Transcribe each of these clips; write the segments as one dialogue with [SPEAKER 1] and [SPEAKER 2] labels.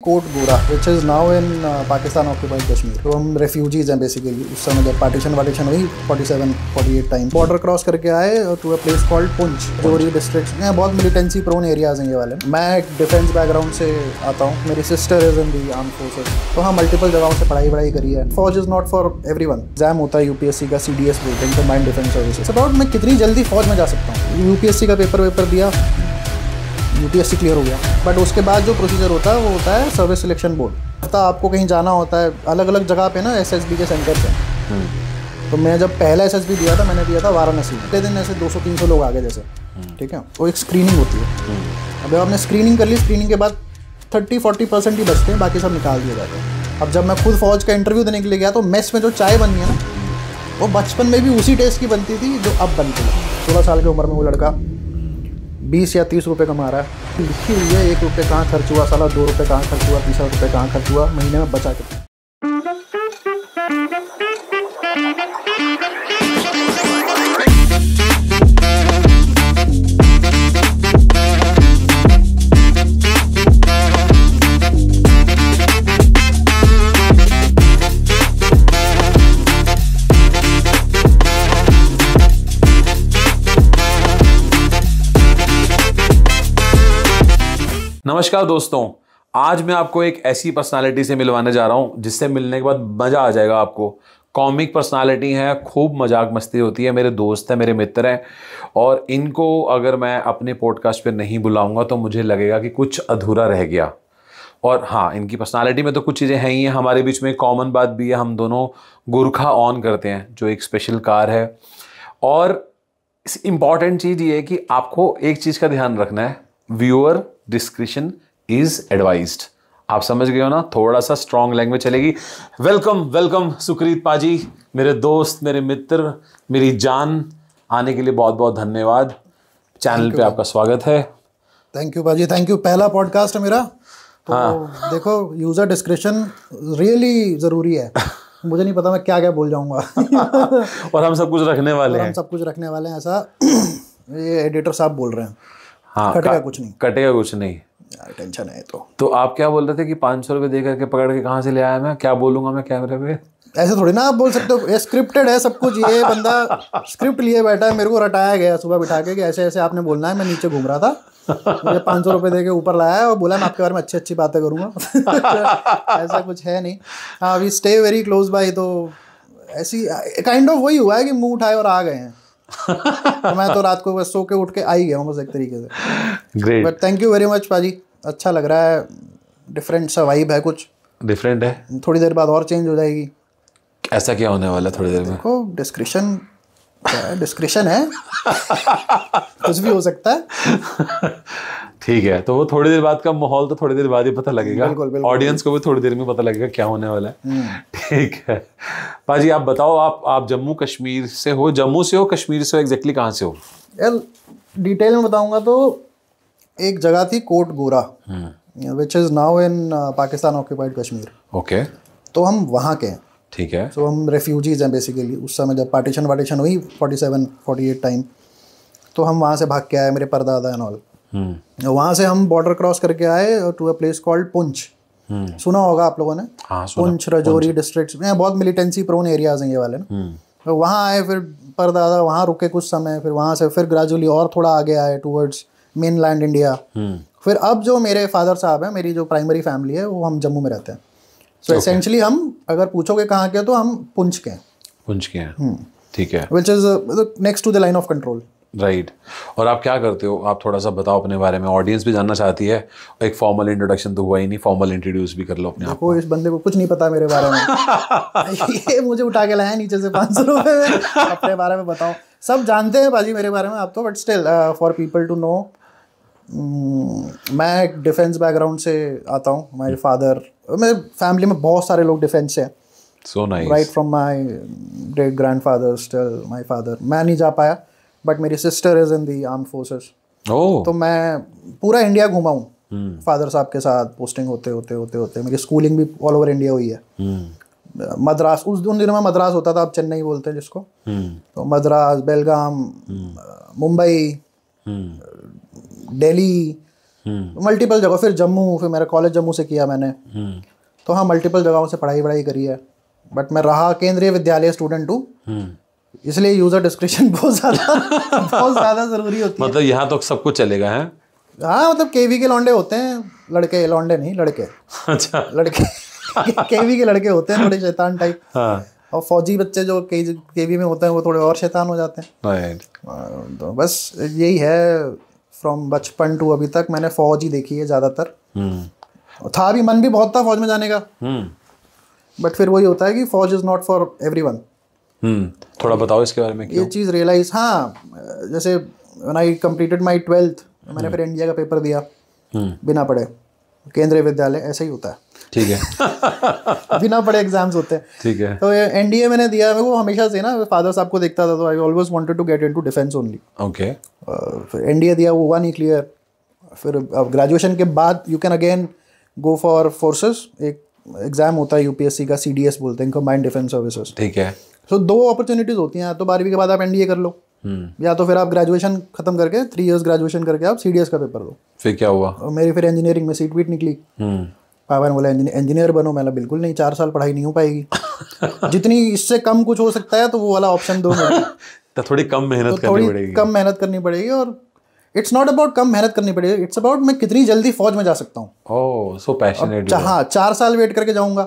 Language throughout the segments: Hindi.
[SPEAKER 1] कोट गोरा which is now in Pakistan occupied Kashmir. तो हम रेफ्यूजीज हैं बेसिकली। उस समय जब पार्टीशन हुई 47-48 टाइम बॉर्डर क्रॉस करके आए to a place called Poonch, जोरी डिस्ट्रिक्ट में। बहुत मिलिटेंसी प्रोन एरियाज हैं ये वाले। मैं एक डिफेंस बैकग्राउंड से आता हूँ, मेरी sister is in the arm forces. तो हाँ, मल्टीपल जगहों से पढ़ाई करी है। फौज is not for everyone. Exam होता है यूपीएससी का, CDS बोलते हैं, कंबाइंड डिफेंस सर्विसेज। अबाउट मैं कितनी जल्दी फौज में जा सकता हूँ। यूपीएससी का पेपर दिया, यूपीएससी क्लियर हो गया, बट उसके बाद जो प्रोसीजर होता है वो होता है सर्विस सिलेक्शन बोर्ड। तो आपको कहीं जाना होता है, अलग अलग जगह पे ना SSB के सेंटर्स हैं। तो मैं जब पहला SSB दिया था, मैंने दिया था वाराणसी। अगले दिन ऐसे 200-300 लोग आ गए जैसे, ठीक है। वो एक स्क्रीनिंग होती है। अब आपने स्क्रीनिंग कर ली, स्क्रीनिंग के बाद 30-40% ही बचते हैं, बाकी सब निकाल दिए जाते हैं। अब जब मैं खुद फौज का इंटरव्यू देने के लिए गया तो मेस में जो चाय बननी है ना, वो बचपन में भी उसी टेस्ट की बनती थी जो अब बनती है। 16 साल की उम्र में वो लड़का 20 या 30 रुपये कमा रहा है। लिखी हुई है 1 रुपये कहाँ खर्च हुआ, साला 2 रुपये कहाँ खर्च हुआ, 30 रुपये कहाँ खर्च हुआ, महीने में बचा के।
[SPEAKER 2] नमस्कार दोस्तों, आज मैं आपको एक ऐसी पर्सनालिटी से मिलवाने जा रहा हूं जिससे मिलने के बाद मज़ा आ जाएगा आपको। कॉमिक पर्सनालिटी है, खूब मजाक मस्ती होती है, मेरे दोस्त हैं, मेरे मित्र हैं, और इनको अगर मैं अपने पॉडकास्ट पे नहीं बुलाऊंगा तो मुझे लगेगा कि कुछ अधूरा रह गया। और हाँ, इनकी पर्सनालिटी में तो कुछ चीज़ें हैं ही हैं। हमारे बीच में एक कॉमन बात भी है, हम दोनों गुरखा ऑन करते हैं, जो एक स्पेशल कार है। और इम्पॉर्टेंट चीज़ ये है कि आपको एक चीज़ का ध्यान रखना है, व्यूअर डिस्क्रिशन इज एडवाइज्ड। आप समझ गए हो ना, थोड़ा सा स्ट्रॉन्ग लैंग्वेज चलेगी। वेलकम सुकृत पाजी, मेरे दोस्त, मेरे मित्र, मेरी जान, आने के लिए बहुत बहुत धन्यवाद। चैनल पे आपका स्वागत है।
[SPEAKER 1] थैंक यू पाजी, थैंक यू। पहला पॉडकास्ट है मेरा, तो हाँ। देखो, यूजर डिस्क्रिप्शन रियली ज़रूरी है। मुझे नहीं पता मैं क्या क्या बोल जाऊंगा।
[SPEAKER 2] और हम सब कुछ रखने वाले हैं,
[SPEAKER 1] ऐसा ये एडिटर साहब बोल रहे हैं।
[SPEAKER 2] हाँ, कटेगा कुछ नहीं
[SPEAKER 1] यार, टेंशन है। तो
[SPEAKER 2] आप क्या बोल रहे थे कि 500 रुपये दे करके पकड़ के कहाँ से ले आया? मैं क्या बोलूंगा मैं कैमरे पे?
[SPEAKER 1] ऐसे थोड़ी ना आप बोल सकते हो, ये स्क्रिप्टेड है सब कुछ। ये बंदा स्क्रिप्ट लिए बैठा है, मेरे को रटाया गया सुबह बिठा के कि ऐसे ऐसे आपने बोलना है। मैं नीचे घूम रहा था, मुझे 500 रुपये दे के ऊपर लाया है और बोला मैं आपके बारे में अच्छी बातें करूँगा। ऐसा कुछ है नहीं। हाँ, we stay very close by. तो ऐसी काइंड ऑफ वही हुआ है कि मुँह उठाए और आ गए हैं। तो मैं तो रात को बस सो के उठ के आ ही गया हूँ बस, एक तरीके से।
[SPEAKER 2] Great,
[SPEAKER 1] but thank you very much पाजी, अच्छा लग रहा है। डिफरेंट सा वाइब है, कुछ
[SPEAKER 2] डिफरेंट है।
[SPEAKER 1] थोड़ी देर बाद और चेंज हो जाएगी।
[SPEAKER 2] ऐसा क्या होने वाला है थोड़ी देर में?
[SPEAKER 1] देखो, डिस्क्रिप्शन है। कुछ भी हो सकता है।
[SPEAKER 2] ठीक है, तो वो थोड़ी देर बाद का माहौल तो थोड़ी देर बाद ही पता लगेगा।
[SPEAKER 1] बिल्कुल।
[SPEAKER 2] ऑडियंस को भी थोड़ी देर में पता लगेगा क्या होने वाला है। ठीक है पाजी, आप बताओ, आप जम्मू कश्मीर से हो? जम्मू से हो, कश्मीर से हो, एग्जैक्टली कहाँ से हो?
[SPEAKER 1] यार डिटेल में बताऊंगा तो एक जगह थी कोट गोरा, which is now in Pakistan occupied Kashmir.
[SPEAKER 2] Okay,
[SPEAKER 1] तो हम वहाँ के हैं।
[SPEAKER 2] ठीक है।
[SPEAKER 1] तो हम रेफ्यूजीज हैं बेसिकली। उस समय जब पार्टीशन हुई 47-48 टाइम, तो हम वहाँ से भाग के आए, मेरे परदादा एंड ऑल। वहाँ से हम बॉर्डर क्रॉस करके आए to a place called Poonch. सुना होगा आप लोगों ने?
[SPEAKER 2] हाँ,
[SPEAKER 1] पुंछ, रजौरी डिस्ट्रिक्ट में बहुत मिलिटेंसी प्रोन एरियाज हैं ये वाले ना। तो वहाँ आए, फिर परदादा वहाँ रुके कुछ समय, फिर वहाँ से फिर ग्रेजुअली और थोड़ा आगे आए टूवर्ड्स मेन लैंड इंडिया। फिर अब जो मेरे फादर साहब हैं, मेरी जो प्राइमरी फैमिली है, वो हम जम्मू में रहते हैं। सो एसेंशली हम अगर पूछोगे कहाँ के, तो हम पुंछ के हैं।
[SPEAKER 2] ठीक है।
[SPEAKER 1] Which is next to the line of control.
[SPEAKER 2] Right. और आप क्या करते हो? आप थोड़ा सा बताओ अपने बारे में, ऑडियंस भी जानना चाहती है। एक फॉर्मल इंट्रोडक्शन तो हुआ ही नहीं, फॉर्मल इंट्रोड्यूस भी कर लो अपने आप को।
[SPEAKER 1] इस बंदे को कुछ नहीं पता मेरे बारे में। ये मुझे उठा के लाया नीचे से 500 रुपये में, अपने बारे में बताओ। सब जानते हैं बाजी मेरे बारे में आप तो, but still for people to know, मैं एक डिफेंस बैकग्राउंड से आता हूँ। माय फादर, मेरे फैमिली में बहुत सारे लोग डिफेंस से हैं।
[SPEAKER 2] So nice.
[SPEAKER 1] Right from my great grandfather still my father. मैं नहीं जा पाया, बट मेरी sister is in the arm forces. तो मैं पूरा इंडिया घूमा हूँ फादर साहब के साथ। पोस्टिंग होते मेरी स्कूलिंग भी ऑल ओवर इंडिया हुई है। मद्रास, उन दिनों में मद्रास होता था, अब चेन्नई बोलते हैं जिसको। तो मद्रास, बेलगाम, मुंबई, दिल्ली, मल्टीपल जगह, फिर जम्मू, फिर मेरा कॉलेज जम्मू से किया मैंने। तो हाँ, मल्टीपल जगहों से पढ़ाई करी है, बट मैं रहा केंद्रीय विद्यालय स्टूडेंट हूँ, इसलिए यूजर डिस्क्रिप्शन बहुत ज़्यादा ज़रूरी होती है।
[SPEAKER 2] मतलब यहाँ तो सब कुछ चलेगा है?
[SPEAKER 1] हाँ, मतलब केवी के लौंडे होते हैं, लड़के, लौंडे नहीं, लड़के।
[SPEAKER 2] अच्छा,
[SPEAKER 1] लड़के केवी के लड़के होते हैं थोड़े शैतान टाइप।
[SPEAKER 2] हाँ।
[SPEAKER 1] और फौजी बच्चे जो केवी में होते हैं वो थोड़े और शैतान हो जाते हैं।
[SPEAKER 2] राइट।
[SPEAKER 1] तो बस यही है, फ्रॉम बचपन टू अभी तक मैंने फौज ही देखी है ज़्यादातर। था भी, मन भी बहुत था फौज में जाने का, बट फिर वही होता है कि फौज इज़ नॉट फॉर एवरीवन।
[SPEAKER 2] थोड़ा बताओ इसके बारे में।
[SPEAKER 1] ये चीज़ रियलाइज, हाँ, जैसे when I completed my 12th, मैंने फिर एनडीए का पेपर दिया बिना पढ़े, केंद्रीय विद्यालय, ऐसा ही होता है।
[SPEAKER 2] ठीक है।
[SPEAKER 1] बिना पढ़े एग्जाम्स होते हैं।
[SPEAKER 2] ठीक है।
[SPEAKER 1] तो एनडीए मैंने दिया, मेरे को हमेशा से ना फादर साहब को देखता था, तो I always wanted to get into defence only.
[SPEAKER 2] Okay.
[SPEAKER 1] फिर एनडीए दिया, वो हुआ नहीं क्लियर। फिर अब ग्रेजुएशन के बाद you can again go for forces, एक एग्जाम होता है यूपीएससी का, सीडीएस बोलते हैं, कंबाइंड डिफेंस सर्विसेज।
[SPEAKER 2] ठीक है।
[SPEAKER 1] सो 2 अपॉर्चुनिटीज होती हैं, तो 12वीं के बाद आप एनडीए कर लो, या तो फिर आप ग्रेजुएशन खत्म करके 3 इयर्स ग्रेजुएशन करके आप सीडीएस का पेपर दो।
[SPEAKER 2] फिर क्या हुआ?
[SPEAKER 1] और मेरी फिर इंजीनियरिंग में सीट वीट निकली। पापा ने बोला इंजीनियर बनो, मैंने बिल्कुल नहीं, 4 साल पढ़ाई नहीं हो पाएगी। जितनी इससे कम कुछ हो सकता है तो वो वाला ऑप्शन दो मुझे।
[SPEAKER 2] तो थोड़ी कम मेहनत करनी पड़ेगी।
[SPEAKER 1] कम मेहनत करनी पड़ेगी, और इट्स नॉट अबाउट कम मेहनत करनी पड़ेगी, इट्स अबाउट मैं कितनी जल्दी फौज में जा सकता हूँ।
[SPEAKER 2] ओह, सो पैशनेट।
[SPEAKER 1] हाँ, 4 साल वेट करके जाऊंगा,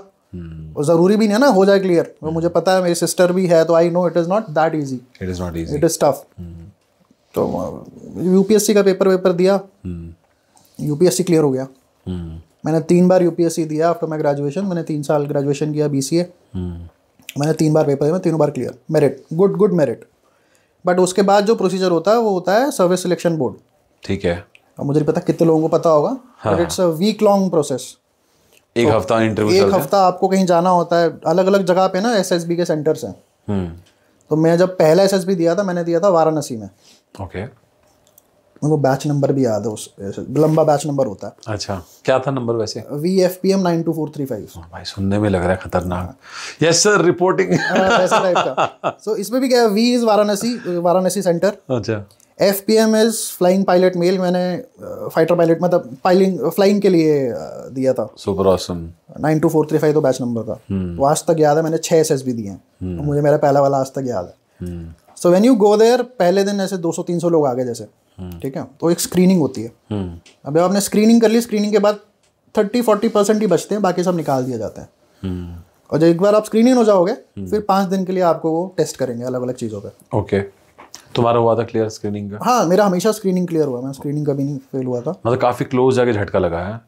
[SPEAKER 1] और ज़रूरी भी नहीं है ना हो जाए क्लियर। वो मुझे पता है, मेरी सिस्टर भी है, तो I know it is not that easy,
[SPEAKER 2] it is not easy,
[SPEAKER 1] it is tough. तो यूपीएससी का पेपर दिया, यूपीएससी क्लियर हो गया। मैंने 3 बार यूपीएससी दिया आफ्टर माई ग्रेजुएशन। मैंने 3 साल ग्रेजुएशन किया बीसीए। मैंने 3 बार पेपर दिया, मैं तीनों बार clear, merit, good merit. But उसके बाद जो प्रोसीजर होता है वो होता है सर्विस सिलेक्शन बोर्ड।
[SPEAKER 2] ठीक है।
[SPEAKER 1] अब मुझे नहीं पता कितने लोगों को पता होगा, but it's a week long process.
[SPEAKER 2] एक हफ्ता इंटरव्यू,
[SPEAKER 1] एक हफ्ता आपको कहीं जाना होता है, अलग अलग जगह पे ना एसएसबी के सेंटर्स हैं। तो मैं जब पहला एसएसबी दिया था, मैंने दिया था वाराणसी में।
[SPEAKER 2] ओके।
[SPEAKER 1] मेरे को बैच नंबर भी याद है, उस लंबा बैच नंबर होता है।
[SPEAKER 2] अच्छा, क्या था नंबर वैसे?
[SPEAKER 1] VFPM 92435।
[SPEAKER 2] भाई सुनने में लग रहा है खतरनाक। Yes sir, reporting.
[SPEAKER 1] ऐसा टाइप का। सो इसमें भी क्या है, V इज वाराणसी सेंटर।
[SPEAKER 2] अच्छा।
[SPEAKER 1] FPM is flying pilot male. मैंने फाइटर पायलट, मतलब फ्लाइंग के लिए दिया था।
[SPEAKER 2] Super awesome.
[SPEAKER 1] 92435 तो बैच नंबर था। तो आज तक याद है, मैंने 6 SSB दिए हैं, तो मुझे मेरा पहला वाला आज तक याद है। So when you go there, पहले दिन ऐसे 200-300 लोग आ गए जैसे, ठीक है, तो एक स्क्रीनिंग होती है। अब जब आपने स्क्रीनिंग कर ली, स्क्रीनिंग के बाद 30-40% ही बचते हैं, बाकी सब निकाल दिया जाता है। और जब एक बार आप स्क्रीनिंग हो जाओगे, फिर 5 दिन के लिए आपको वो टेस्ट करेंगे अलग अलग चीज़ों पे।
[SPEAKER 2] ओके। तुम्हारा हुआ था क्लियर स्क्रीनिंग का?
[SPEAKER 1] हाँ, मेरा हमेशा स्क्रीनिंग क्लियर हुआ, मैं स्क्रीनिंग कभी नहीं फेल हुआ था।
[SPEAKER 2] मतलब काफ़ी क्लोज जाके झटका लगा है।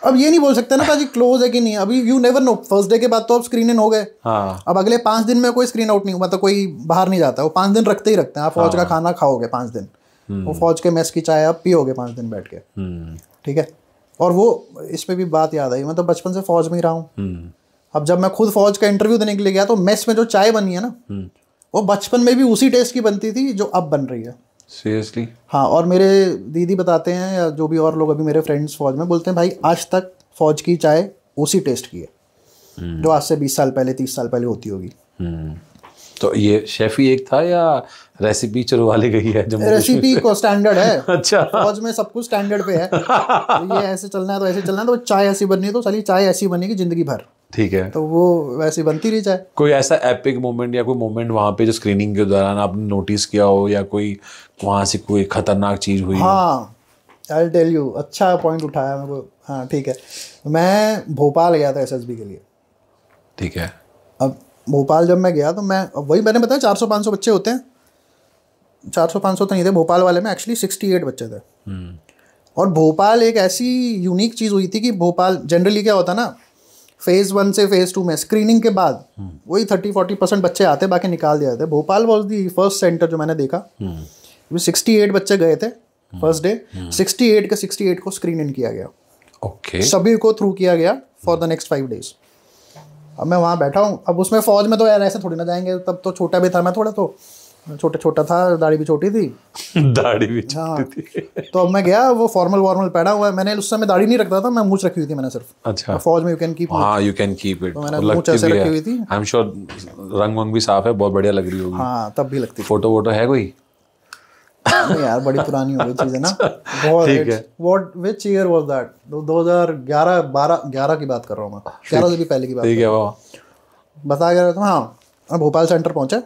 [SPEAKER 1] अब ये नहीं बोल सकते ना पाजी क्लोज है कि नहीं, अभी you never know. First day के बाद तो अब स्क्रीन इन हो गए।
[SPEAKER 2] हाँ।
[SPEAKER 1] अब अगले 5 दिन में कोई स्क्रीन आउट नहीं हुआ, मतलब कोई बाहर नहीं जाता, वो 5 दिन रखते ही रखते हैं। आप फौज का खाना खाओगे 5 दिन, वो फौज के मेस की चाय आप पियोगे 5 दिन बैठ के, ठीक है। और वो इस पे भी बात याद आई, मतलब बचपन से फौज में ही रहा हूँ। अब जब मैं खुद फौज का इंटरव्यू देने के लिए गया, तो मेस में जो चाय बनी है ना, वो बचपन में भी उसी टेस्ट की बनती थी जो अब बन रही है।
[SPEAKER 2] सीरियसली?
[SPEAKER 1] हाँ, और मेरे दीदी बताते हैं, या जो भी और लोग अभी मेरे फ्रेंड्स फौज में, बोलते हैं भाई आज तक फौज की चाय उसी टेस्ट की है जो आज से 20 साल पहले 30 साल पहले होती होगी।
[SPEAKER 2] तो ये शेफ ही एक था या रेसिपी चुरवा ली गई है?
[SPEAKER 1] रेसिपी को स्टैंडर्ड है।
[SPEAKER 2] अच्छा।
[SPEAKER 1] फौज में सब कुछ स्टैंडर्ड पे है। तो ये ऐसे चलना है तो ऐसे चलना है, तो चाय ऐसी बननी है तो चलिए चाय ऐसी बनेगी जिंदगी भर।
[SPEAKER 2] ठीक है।
[SPEAKER 1] तो वो वैसी बनती रही चाय।
[SPEAKER 2] कोई ऐसा एपिक मोमेंट या कोई मोमेंट वहाँ पे जो स्क्रीनिंग के दौरान आपने नोटिस किया हो, या कोई वहाँ से कोई खतरनाक चीज़ हुई?
[SPEAKER 1] हाँ, आई टेल यू, अच्छा पॉइंट उठाया मेरे को। हाँ ठीक है, मैं भोपाल गया था एसएसबी के लिए।
[SPEAKER 2] ठीक है।
[SPEAKER 1] अब भोपाल जब मैं गया तो मैं, वही मैंने बताया 400-500 बच्चे होते हैं। 400-500 तो नहीं थे भोपाल वाले में, एक्चुअली 68 बच्चे थे। और भोपाल एक ऐसी यूनिक चीज़ हुई थी कि भोपाल जनरली क्या होता है ना, फेज़ 1 से फेज़ 2 में स्क्रीनिंग के बाद वही 30-40% बच्चे आते, बाकी निकाल दिए जाते। Bhopal was the first centre जो मैंने देखा। 68 बच्चे गए थे फर्स्ट डे, 68 के 68 को स्क्रीन इन किया गया।
[SPEAKER 2] ओके।
[SPEAKER 1] सभी को थ्रू किया गया फॉर द नेक्स्ट 5 डेज। अब मैं वहाँ बैठा हूँ, अब उसमें फ़ौज में तो यार ऐसे थोड़ी ना जाएंगे, तब तो छोटा भी था मैं, थोड़ा तो छोटा था, दाढ़ी भी छोटी थी।
[SPEAKER 2] दाढ़ी भी छोटी थी।
[SPEAKER 1] तो अब मैं गया, वो फॉर्मल पहना हुआ है। मैंने उस समय दाढ़ी नहीं रखता था, मैं मूंछ रखी हुई थी मैंने सिर्फ।
[SPEAKER 2] अच्छा।
[SPEAKER 1] फौज में यू कैन कीप।
[SPEAKER 2] हाँ, यू कैन कीप इट।
[SPEAKER 1] तो मैंने मूंछ ऐसे रखी हुई थी।
[SPEAKER 2] आई एम श्योर रंग वंग भी साफ है, बहुत बढ़िया लग रही होगी।
[SPEAKER 1] हाँ, तब भी लगती थी।
[SPEAKER 2] फोटो वोटो है कोई?
[SPEAKER 1] नहीं यार बड़ी पुरानी हो गई चीज़ है ना। बहुत
[SPEAKER 2] ठीक है।
[SPEAKER 1] What which year was that? 2011 11 की बात कर रहा हूँ मैं, 11 से भी पहले की बात।
[SPEAKER 2] ठीक है वो
[SPEAKER 1] बता क्या रहा था। हाँ, अब भोपाल सेंटर पहुंचे।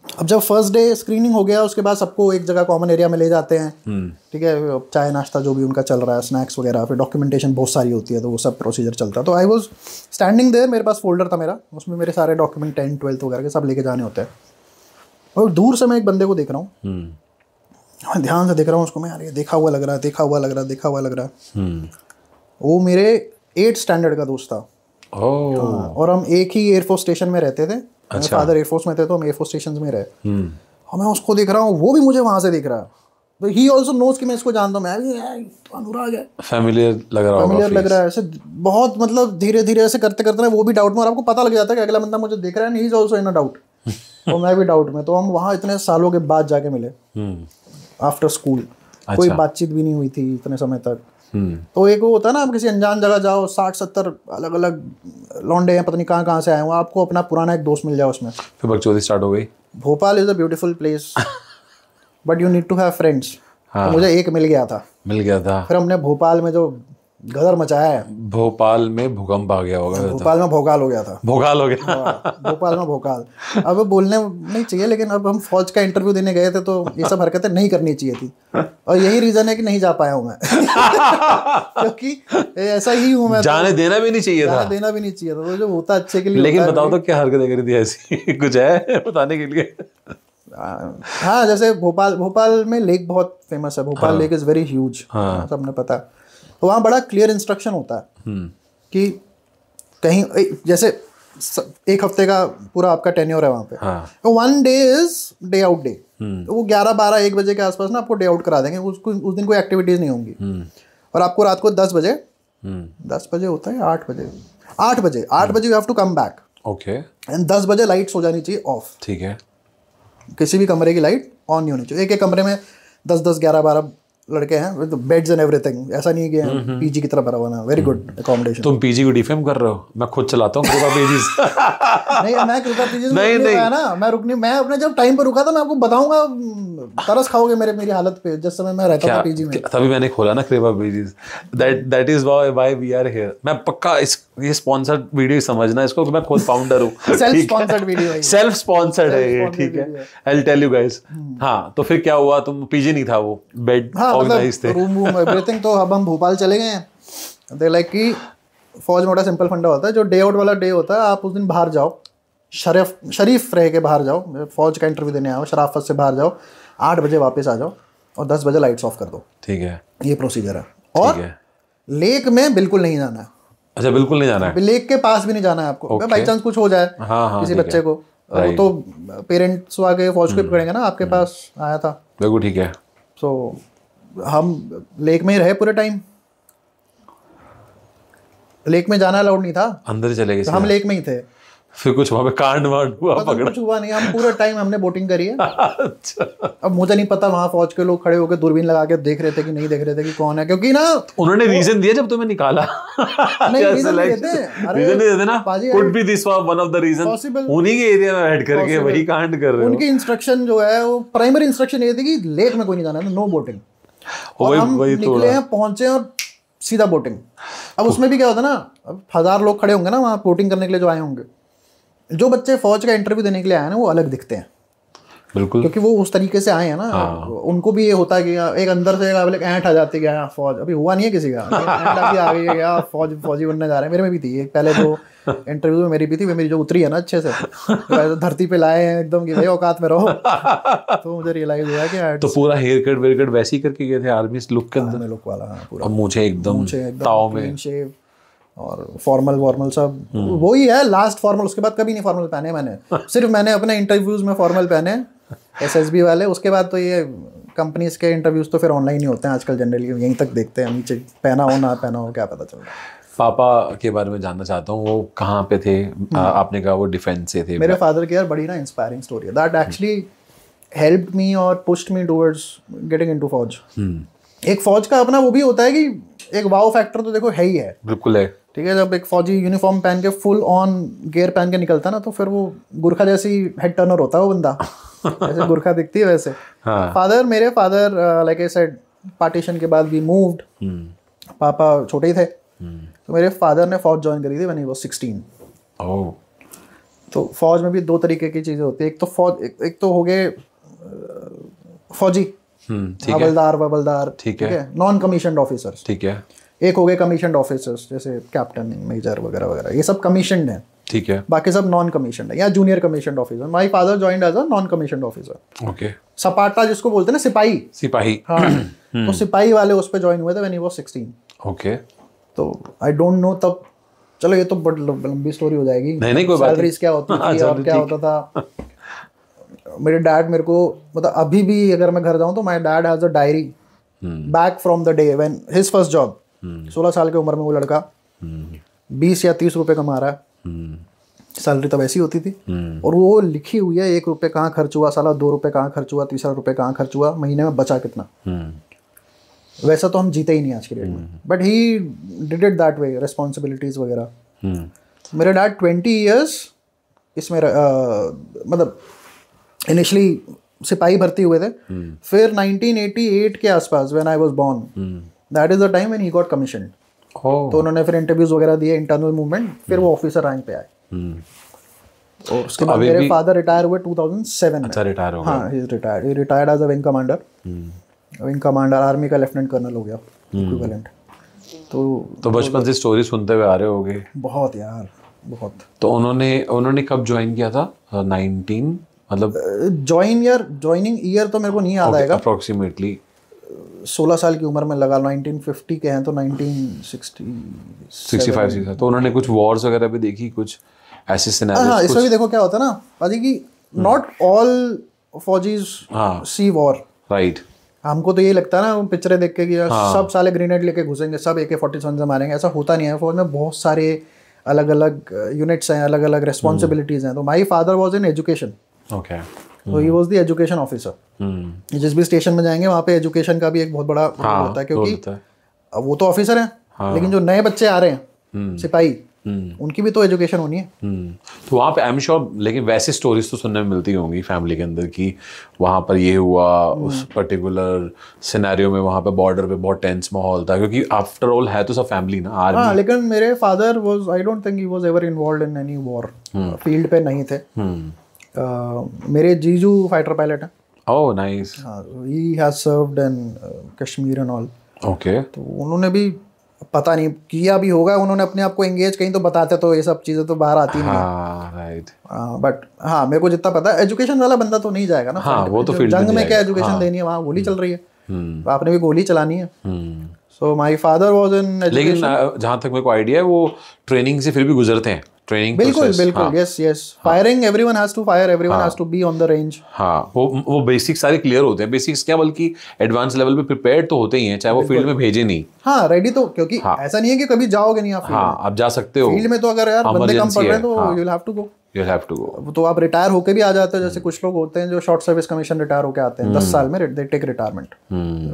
[SPEAKER 1] अब जब फर्स्ट डे स्क्रीनिंग हो गया उसके बाद सबको एक जगह कॉमन एरिया में ले जाते हैं, ठीक है, चाय नाश्ता जो भी उनका चल रहा है, स्नैक्स वगैरह, फिर डॉक्यूमेंटेशन बहुत सारी होती है तो वो सब प्रोसीजर चलता है। तो आई वाज स्टैंडिंग देयर, मेरे पास फोल्डर था मेरा, उसमें मेरे सारे डॉक्यूमेंट 10th 12th वगैरह के सब लेके जाने होते हैं। और दूर से मैं एक बंदे को देख रहा हूँ, मैं ध्यान से देख रहा हूँ उसको, मैं यार ये देखा हुआ लग रहा है, देखा हुआ लग रहा है, देखा हुआ लग रहा है। वो मेरे 8th स्टैंडर्ड का दोस्त था। हाँ, और हम एक ही एयरफोर्स स्टेशन में रहते थे। मेरे फादर एयरफोर्स में थे तो हम एयरफोर्स स्टेशन में रहे। और मैं उसको देख रहा हूँ, वो भी मुझे वहां से देख रहा है। तो ही ऑल्सो नोज कि मैं इसको जानता हूँ, मैं भी अनुराग है,
[SPEAKER 2] फैमिलियर लग रहा होगा,
[SPEAKER 1] फैमिलियर लग रहा है ऐसे बहुत, मतलब धीरे धीरे ऐसे करते करते ना वो भी डाउट में, और आपको पता लग जाता है कि अगला बंदा मुझे देख रहा है, he is also in a doubt. और मैं भी डाउट में। तो हम वहाँ इतने सालों के बाद जाके मिले आफ्टर स्कूल। कोई बातचीत भी नहीं हुई थी इतने समय तक। तो एक वो होता है ना, आप किसी अनजान जगह जाओ, 60-70 अलग अलग लौंडे हैं, पता नहीं कहाँ से आए हो, आपको अपना पुराना एक दोस्त मिल जाए उसमें,
[SPEAKER 2] फिर बकचोदी स्टार्ट हो गई।
[SPEAKER 1] Bhopal is a beautiful place but you need to have friends. तो मुझे एक मिल गया था। फिर हमने भोपाल में जो गदर मचाया है,
[SPEAKER 2] भोपाल में भूकंप आ गया होगा।
[SPEAKER 1] भोपाल में भोकाल हो गया था।
[SPEAKER 2] भोकाल हो गया।
[SPEAKER 1] भोपाल में भोकाल। अब बोलने नहीं चाहिए, लेकिन अब हम फौज का इंटरव्यू देने गए थे तो ये सब हरकतें नहीं करनी चाहिए थी, और यही रीजन है कि नहीं जा पाया हूँ मैं। क्योंकि ऐसा ही हूँ मैं।
[SPEAKER 2] जाने देना भी नहीं चाहिए था।
[SPEAKER 1] जाने देना भी नहीं चाहिए था। तो जो होता अच्छे के लिए।
[SPEAKER 2] लेकिन बताओ तो क्या हरकतें करी थी ऐसी? कुछ है बताने के लिए?
[SPEAKER 1] हाँ, जैसे भोपाल में लेक बहुत फेमस है। Bhopal lake is very huge, सबने पता है। तो वहाँ बड़ा क्लियर इंस्ट्रक्शन होता है कि कहीं जैसे एक हफ्ते का पूरा आपका टेन्योर है वहाँ पे, तो 1 day is day out day. तो वो 11, 12, 1 बजे के आसपास ना आपको डे आउट करा देंगे। उस दिन कोई एक्टिविटीज नहीं होंगी। और आपको रात को 10 बजे होता है, 8 बजे you have to come back.
[SPEAKER 2] Okay.
[SPEAKER 1] And 10 बजे लाइट्स हो जानी चाहिए ऑफ।
[SPEAKER 2] ठीक है।
[SPEAKER 1] किसी भी कमरे की लाइट ऑन नहीं होनी चाहिए। एक कमरे में 10, 11, 12 लड़के हैं, बेड्स एंड एवरीथिंग। ऐसा नहीं है कि पीजी की तरह भरा हुआ ना। Very good accommodation.
[SPEAKER 2] तुम पीजी को डिफेम कर रहे हो? मैं खुद चलाता हूँ कृपा पीजीज।
[SPEAKER 1] नहीं, मैं कृपा पीजीज नहीं ना, मैं अपने जब टाइम पर रुका था, मैं आपको बताऊंगा, तरस खाओगे मेरी हालत पे जिस समय मैं रहता था पीजी में।
[SPEAKER 2] तभी मैंने खोला ना Kripa PGs. That is why we are here. मैं पक्का ये स्पॉन्सर्ड वीडियो समझना इसको, मैं खुद फाउंडर हूँ।
[SPEAKER 1] सेल्फ स्पॉन्सर्ड वीडियो है,
[SPEAKER 2] सेल्फ स्पॉन्सर्ड है ये, ठीक है। I will tell you guys. हाँ, तो फिर क्या हुआ? तुम पीजी नहीं था वो, बेड ऑर्गेनाइज थे,
[SPEAKER 1] रूम एवरीथिंग। तो अब हम भोपाल चले गए हैं। दे लाइक कि फौज में बड़ा सिंपल फंडा होता है, जो डे आउट वाला डे होता है, आप उस दिन बाहर जाओ, शरीफ रह के बाहर जाओ, फौज का इंटरव्यू देने आओ, शराफत से बाहर जाओ, 8 बजे वापस आ जाओ और 10 बजे लाइट्स ऑफ कर दो। ठीक है, ये प्रोसीजर है। और लेक में बिल्कुल नहीं जाना है।
[SPEAKER 2] अच्छा, बिल्कुल नहीं जाना है।
[SPEAKER 1] लेक के पास भी नहीं जाना है आपको। बाई चांस कुछ हो जाए किसी बच्चे को, तो पेरेंट्स आके फौज को पकड़ेंगे ना। आपके पास आया था,
[SPEAKER 2] बिल्कुल ठीक है।
[SPEAKER 1] तो हम लेक में ही रहे पूरे टाइम। लेक में जाना अलाउड नहीं था,
[SPEAKER 2] अंदर चले गए।
[SPEAKER 1] तो हम लेक में ही थे।
[SPEAKER 2] फिर कुछ वहाँ पे कांड वांड हुआ? पकड़ा?
[SPEAKER 1] कुछ हुआ नहीं, हम पूरे टाइम हमने बोटिंग करी है।
[SPEAKER 2] अच्छा।
[SPEAKER 1] अब मुझे नहीं पता वहाँ फौज के लोग खड़े होकर दूरबीन लगा के देख रहे थे कि नहीं देख रहे थे कि कौन है, क्योंकि ना
[SPEAKER 2] उन्होंने रीजन दिया जब तुम्हें निकाला?
[SPEAKER 1] नहीं, रीजन नहीं
[SPEAKER 2] देते ना। Could be this one of the reason. उन्हीं के एरिया में बैठ करके वही कांड कर रहे हो।
[SPEAKER 1] उनकी इंस्ट्रक्शन जो है, वो प्राइमरी इंस्ट्रक्शन ये थी कि लेक में कोई नहीं जाना है, नो बोटिंग। और हम निकले हैं, पहुंचे और सीधा बोटिंग। अब उसमें भी क्या होता है ना, अब 1000 लोग खड़े होंगे ना वहाँ बोटिंग करने के लिए जो आए होंगे। जो बच्चे फौज का इंटरव्यू देने के लिए आए ना, वो अलग दिखते हैं, बिल्कुल, क्योंकि वो उस तरीके से आए हैं ना। उनको भी ये होता है कि एक अंदर से ऐंठ आ जाती है, फौज अभी हुआ नहीं है किसी का, आ गई है यार, फौजी बनने जा रहे हैं। मेरे में भी थी एक, पहले जो इंटरव्यू में मेरी भी थी, मेरी जो उतरी है ना अच्छे से, तो धरती पे लाए हैं एकदम कि भाई औकात में रहो। तो मुझे रियलाइज हुआ कि
[SPEAKER 2] तो पूरा हेयर कट वेयर कट वैसे ही करके गए थे आर्मी लुक के अंदर?
[SPEAKER 1] लुक वाला, पूरा।
[SPEAKER 2] और मुझे एकदम ताव में
[SPEAKER 1] शेव और फॉर्मल सब वही है, लास्ट फॉर्मल। उसके बाद कभी नहीं फॉर्मल पहने मैंने। सिर्फ मैंने अपने इंटरव्यूज में फॉर्मल पहने, SSB वाले। उसके बाद तो ये कंपनीज के इंटरव्यूज तो फिर ऑनलाइन ही होते हैं आजकल, जनरली यहीं तक देखते हैं, नीचे पहना हो ना पहना हो क्या पता चल रहा है।
[SPEAKER 2] पापा के बारे में जानना चाहता हूँ, वो कहाँ पे थे? आपने कहा वो डिफेंस से थे।
[SPEAKER 1] मेरे फादर की यार बड़ी ना इंस्पायरिंग स्टोरी है, दैट एक्चुअली हेल्प्ड मी और pushed me towards getting into फौज। एक फौज का अपना वो भी होता है कि एक वाव फैक्टर तो देखो है ही है,
[SPEAKER 2] बिल्कुल है,
[SPEAKER 1] ठीक है, जब एक फौजी यूनिफॉर्म पहन के फुल ऑन गियर पहन के निकलता है ना, तो फिर वो गुरखा जैसी हेड टर्नर होता है वो बंदा, जैसे गुरखा दिखती है वैसे। मेरे father like I said partition के बाद वी मूव्ड, पापा छोटे ही थे, तो मेरे फादर ने फौज ज्वाइन करी थी व्हेन ही वाज 16। तो फौज में भी दो तरीके की चीज़ें होती है, एक तो फौज एक तो हो गए फौजी, हवलदार, ठीक है, नॉन कमीशनड ऑफिसर्स,
[SPEAKER 2] ठीक है।
[SPEAKER 1] एक हो गए कमीशनड ऑफिसर्स जैसे कैप्टन, मेजर वगैरह वगैरह, ये सब कमीशनड हैं,
[SPEAKER 2] ठीक है।
[SPEAKER 1] बाकी सब नॉन कमीशनड है या junior commissioned officer. My father joined as a non commissioned officer.
[SPEAKER 2] Okay.
[SPEAKER 1] सपाटा जिसको बोलते हैं ना, सिपाही। हाँ तो सिपाही वाले उस पे ज्वाइन हुए थे व्हेन ही वाज 16।
[SPEAKER 2] ओके।
[SPEAKER 1] तो आई डोंट नो तब, चलो ये तो बड़ी लंबी स्टोरी हो जाएगी।
[SPEAKER 2] नहीं कोई बात नहीं।
[SPEAKER 1] सैलरीज क्या होती थी और क्या होता था। मेरे डैड मेरे को मतलब अभी भी अगर मैं घर जाऊं तो my dad has a diary back from the day when his first job. 16 साल की उम्र में वो लड़का 20 या 30 रुपए कमा रहा है, सैलरी तब ऐसी होती थी, और वो लिखी हुई है 1 रुपये कहाँ खर्च हुआ साला, 2 रुपये कहाँ खर्च हुआ, 30 रुपये कहाँ खर्च हुआ, महीने में बचा कितना। वैसा तो हम जीते ही नहीं आज की डेट में, but he did it that way, responsibilities वगैरह। मेरे डैड 20 ईयर्स इसमें मतलब इनिशियली सिपाही भर्ती हुए थे, फिर 1988 के आसपास when I was born, that is the time when he got commissioned. तो उन्होंने फिर इंटरव्यूज वगैरह दिए, इंटरनल मूवमेंट, फिर वो ऑफिसर रैंक पे आए। और उसके बाद मेरे फादर रिटायर हुए 2007 में।
[SPEAKER 2] अच्छा, रिटायर हो गए।
[SPEAKER 1] हाँ, he retired as a wing commander. Wing commander army का लेफ्टिनेंट कर्नल हो गया इक्विवेलेंट। तो
[SPEAKER 2] बचपन से स्टोरी सुनते हुए आ रहे होगे।
[SPEAKER 1] बहुत यार, बहुत।
[SPEAKER 2] तो उन्होंने कब ज्वाइन किया था? 19 मतलब
[SPEAKER 1] ज्वाइनिंग ईयर तो मेरे को नहीं याद आएगा,
[SPEAKER 2] अप्रोक्सीमेटली
[SPEAKER 1] 16 साल की उम्र में लगा, 1950 के हैं तो 1965।
[SPEAKER 2] तो उन्होंने कुछ वॉर्स वगैरह भी देखी, कुछ ऐसे सिनेरियोस?
[SPEAKER 1] हाँ, इसमें भी देखो क्या होता है ना पाजी की नॉट ऑल फौजीज सी वॉर,
[SPEAKER 2] राइट।
[SPEAKER 1] हमको तो ये लगता है ना पिक्चरें देख के कि सब साले ग्रेनेड लेके घुसेंगे, सब AK-47 से मारेंगे, ऐसा होता नहीं है। फौज में बहुत सारे अलग अलग यूनिट्स हैं, अलग अलग रिस्पॉन्सिबिलिटीज हैं। तो my father was in education, तो he was the education officer. जिस भी स्टेशन में जाएंगे वहाँ पे एजुकेशन का भी एक बहुत बड़ा रोल होता है, क्योंकि वो तो ऑफिसर हैं, लेकिन जो नए बच्चे आ रहे हैं सिपाही, उनकी भी तो एजुकेशन होनी है।
[SPEAKER 2] तो वहाँ पे आई एम श्योर, लेकिन वैसे स्टोरीज तो सुनने में मिलती होंगी फैमिली के अंदर कि वहाँ पर ये हुआ, उस पर्टिकुलर सिनेरियो में वहाँ पे बॉर्डर पे बहुत टेंस माहौल था, क्योंकि आफ्टर ऑल है तो सब फैमिली ना, आर्मी।
[SPEAKER 1] हाँ, लेकिन मेरे father was, I don't think he was ever involved in any war, field पे नहीं थे। मेरे जीजू फाइटर पायलट हैं।
[SPEAKER 2] Oh nice.
[SPEAKER 1] He has served in Kashmir and all.
[SPEAKER 2] Okay.
[SPEAKER 1] तो उन्होंने भी पता नहीं किया भी होगा, उन्होंने अपने आप को एंगेज कहीं तो बताते, तो ये सब चीज़ें तो बाहर आती नहीं है।
[SPEAKER 2] राइट।
[SPEAKER 1] बट हाँ, मेरे को जितना पता है, एजुकेशन वाला बंदा तो नहीं जाएगा ना।
[SPEAKER 2] हाँ, वो तो फील्ड
[SPEAKER 1] जंग में क्या एजुकेशन देनी है, वहाँ गोली चल रही है, तो आपने भी गोली चलानी है। So my father was in education.
[SPEAKER 2] लेकिन जहाँ तक मेरे को आइडिया है, वो ट्रेनिंग से फिर भी गुजरते हैं, ट्रेनिंग।
[SPEAKER 1] बिल्कुल, yes. Firing, everyone has to fire, everyone has to be on the range.
[SPEAKER 2] हाँ, वो बेसिक्स सारे क्लियर होते हैं। बेसिक्स क्या, बल्कि एडवांस लेवल पे प्रिपेयर्ड तो होते ही हैं, चाहे वो फील्ड में भेजे नहीं।
[SPEAKER 1] हाँ, रेडी तो, क्योंकि ऐसा नहीं है कि कभी जाओगे नहीं आप।
[SPEAKER 2] हाँ, आप जा सकते हो
[SPEAKER 1] फील्ड में, तो अगर यार बंदे कम पड़ रहे हैं तो you will have to go. तो आप रिटायर होके भी आ जाते हो, जैसे कुछ लोग होते हैं जो शॉर्ट सर्विस कमीशन रिटायर होके आते हैं 10 साल में, दे टेक रिटायरमेंट।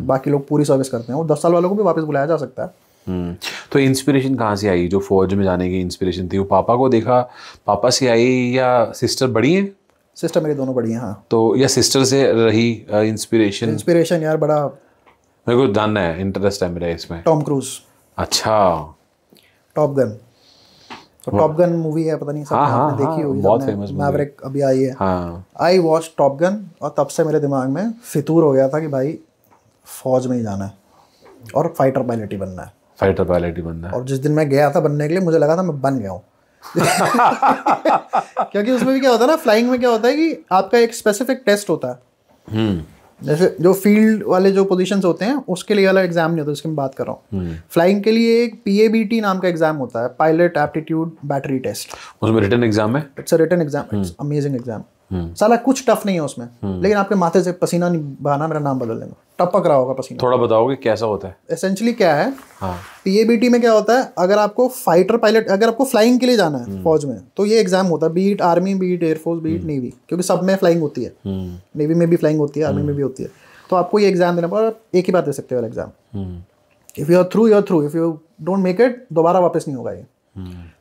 [SPEAKER 1] बाकी लोग पूरी सर्विस करते हैं, वो 10 साल वालों को भी वापस बुलाया जा सकता है।
[SPEAKER 2] तो इंस्पिरेशन कहाँ से आई, जो फौज में जाने की इंस्पिरेशन थी? वो पापा को देखा, पापा से आई, या सिस्टर बड़ी है?
[SPEAKER 1] सिस्टर मेरी दोनों बड़ी हैं। हाँ।
[SPEAKER 2] तो या सिस्टर से रही इंस्पिरेशन
[SPEAKER 1] यार, बड़ा
[SPEAKER 2] मेरे को जानना है, इंटरेस्ट है मेरा इसमें।
[SPEAKER 1] Tom cruise.
[SPEAKER 2] अच्छा।
[SPEAKER 1] टॉप गन, तो टॉप गन मूवी है, पता नहीं सब आपने देखी होगी,
[SPEAKER 2] बहुत फेमस मूवी।
[SPEAKER 1] मैवरिक अभी आई है।
[SPEAKER 2] हाँ।
[SPEAKER 1] आई वॉच टॉप गन, और तब से मेरे दिमाग में फितूर हो गया था कि भाई फौज में ही जाना है और फाइटर पायलट ही बनना है। और जिस दिन मैं गया था बनने के लिए, मुझे लगा था मैं बन गया हूँ। क्योंकि उसमें भी क्या होता है ना, फ्लाइंग में क्या होता है कि आपका एक स्पेसिफिक टेस्ट होता है। जैसे जो फील्ड वाले जो पोजीशंस होते हैं उसके लिए अलग एग्जाम नहीं होता, इसकी मैं बात कर रहा हूँ। फ्लाइंग के लिए एक PABT नाम का एग्जाम होता है, पायलट एप्टीट्यूड बैटरी टेस्ट।
[SPEAKER 2] उसमें रिटन एग्जाम है।
[SPEAKER 1] It's a written exam, it's amazing exam. साला कुछ टफ नहीं है उसमें, लेकिन आपके माथे से पसीना नहीं बहाना, मेरा नाम बदल देना, टपक रहा होगा पसीना।
[SPEAKER 2] थोड़ा बताओगे कैसा होता है?
[SPEAKER 1] एसेंशियली क्या है,
[SPEAKER 2] हाँ।
[SPEAKER 1] PABT में क्या होता है, अगर आपको फाइटर पायलट, अगर आपको फ्लाइंग के लिए जाना है फौज में, तो ये एग्जाम होता है, beat army, beat air force, beat navy, क्योंकि सब में फ्लाइंग होती है। नेवी में भी फ्लाइंग होती है, आर्मी में भी होती है। तो आपको ये एग्जाम देना पड़ेगा, एक ही बात दे सकते हो exam. If you are through, if you don't make it, दोबारा वापस नहीं होगा ये।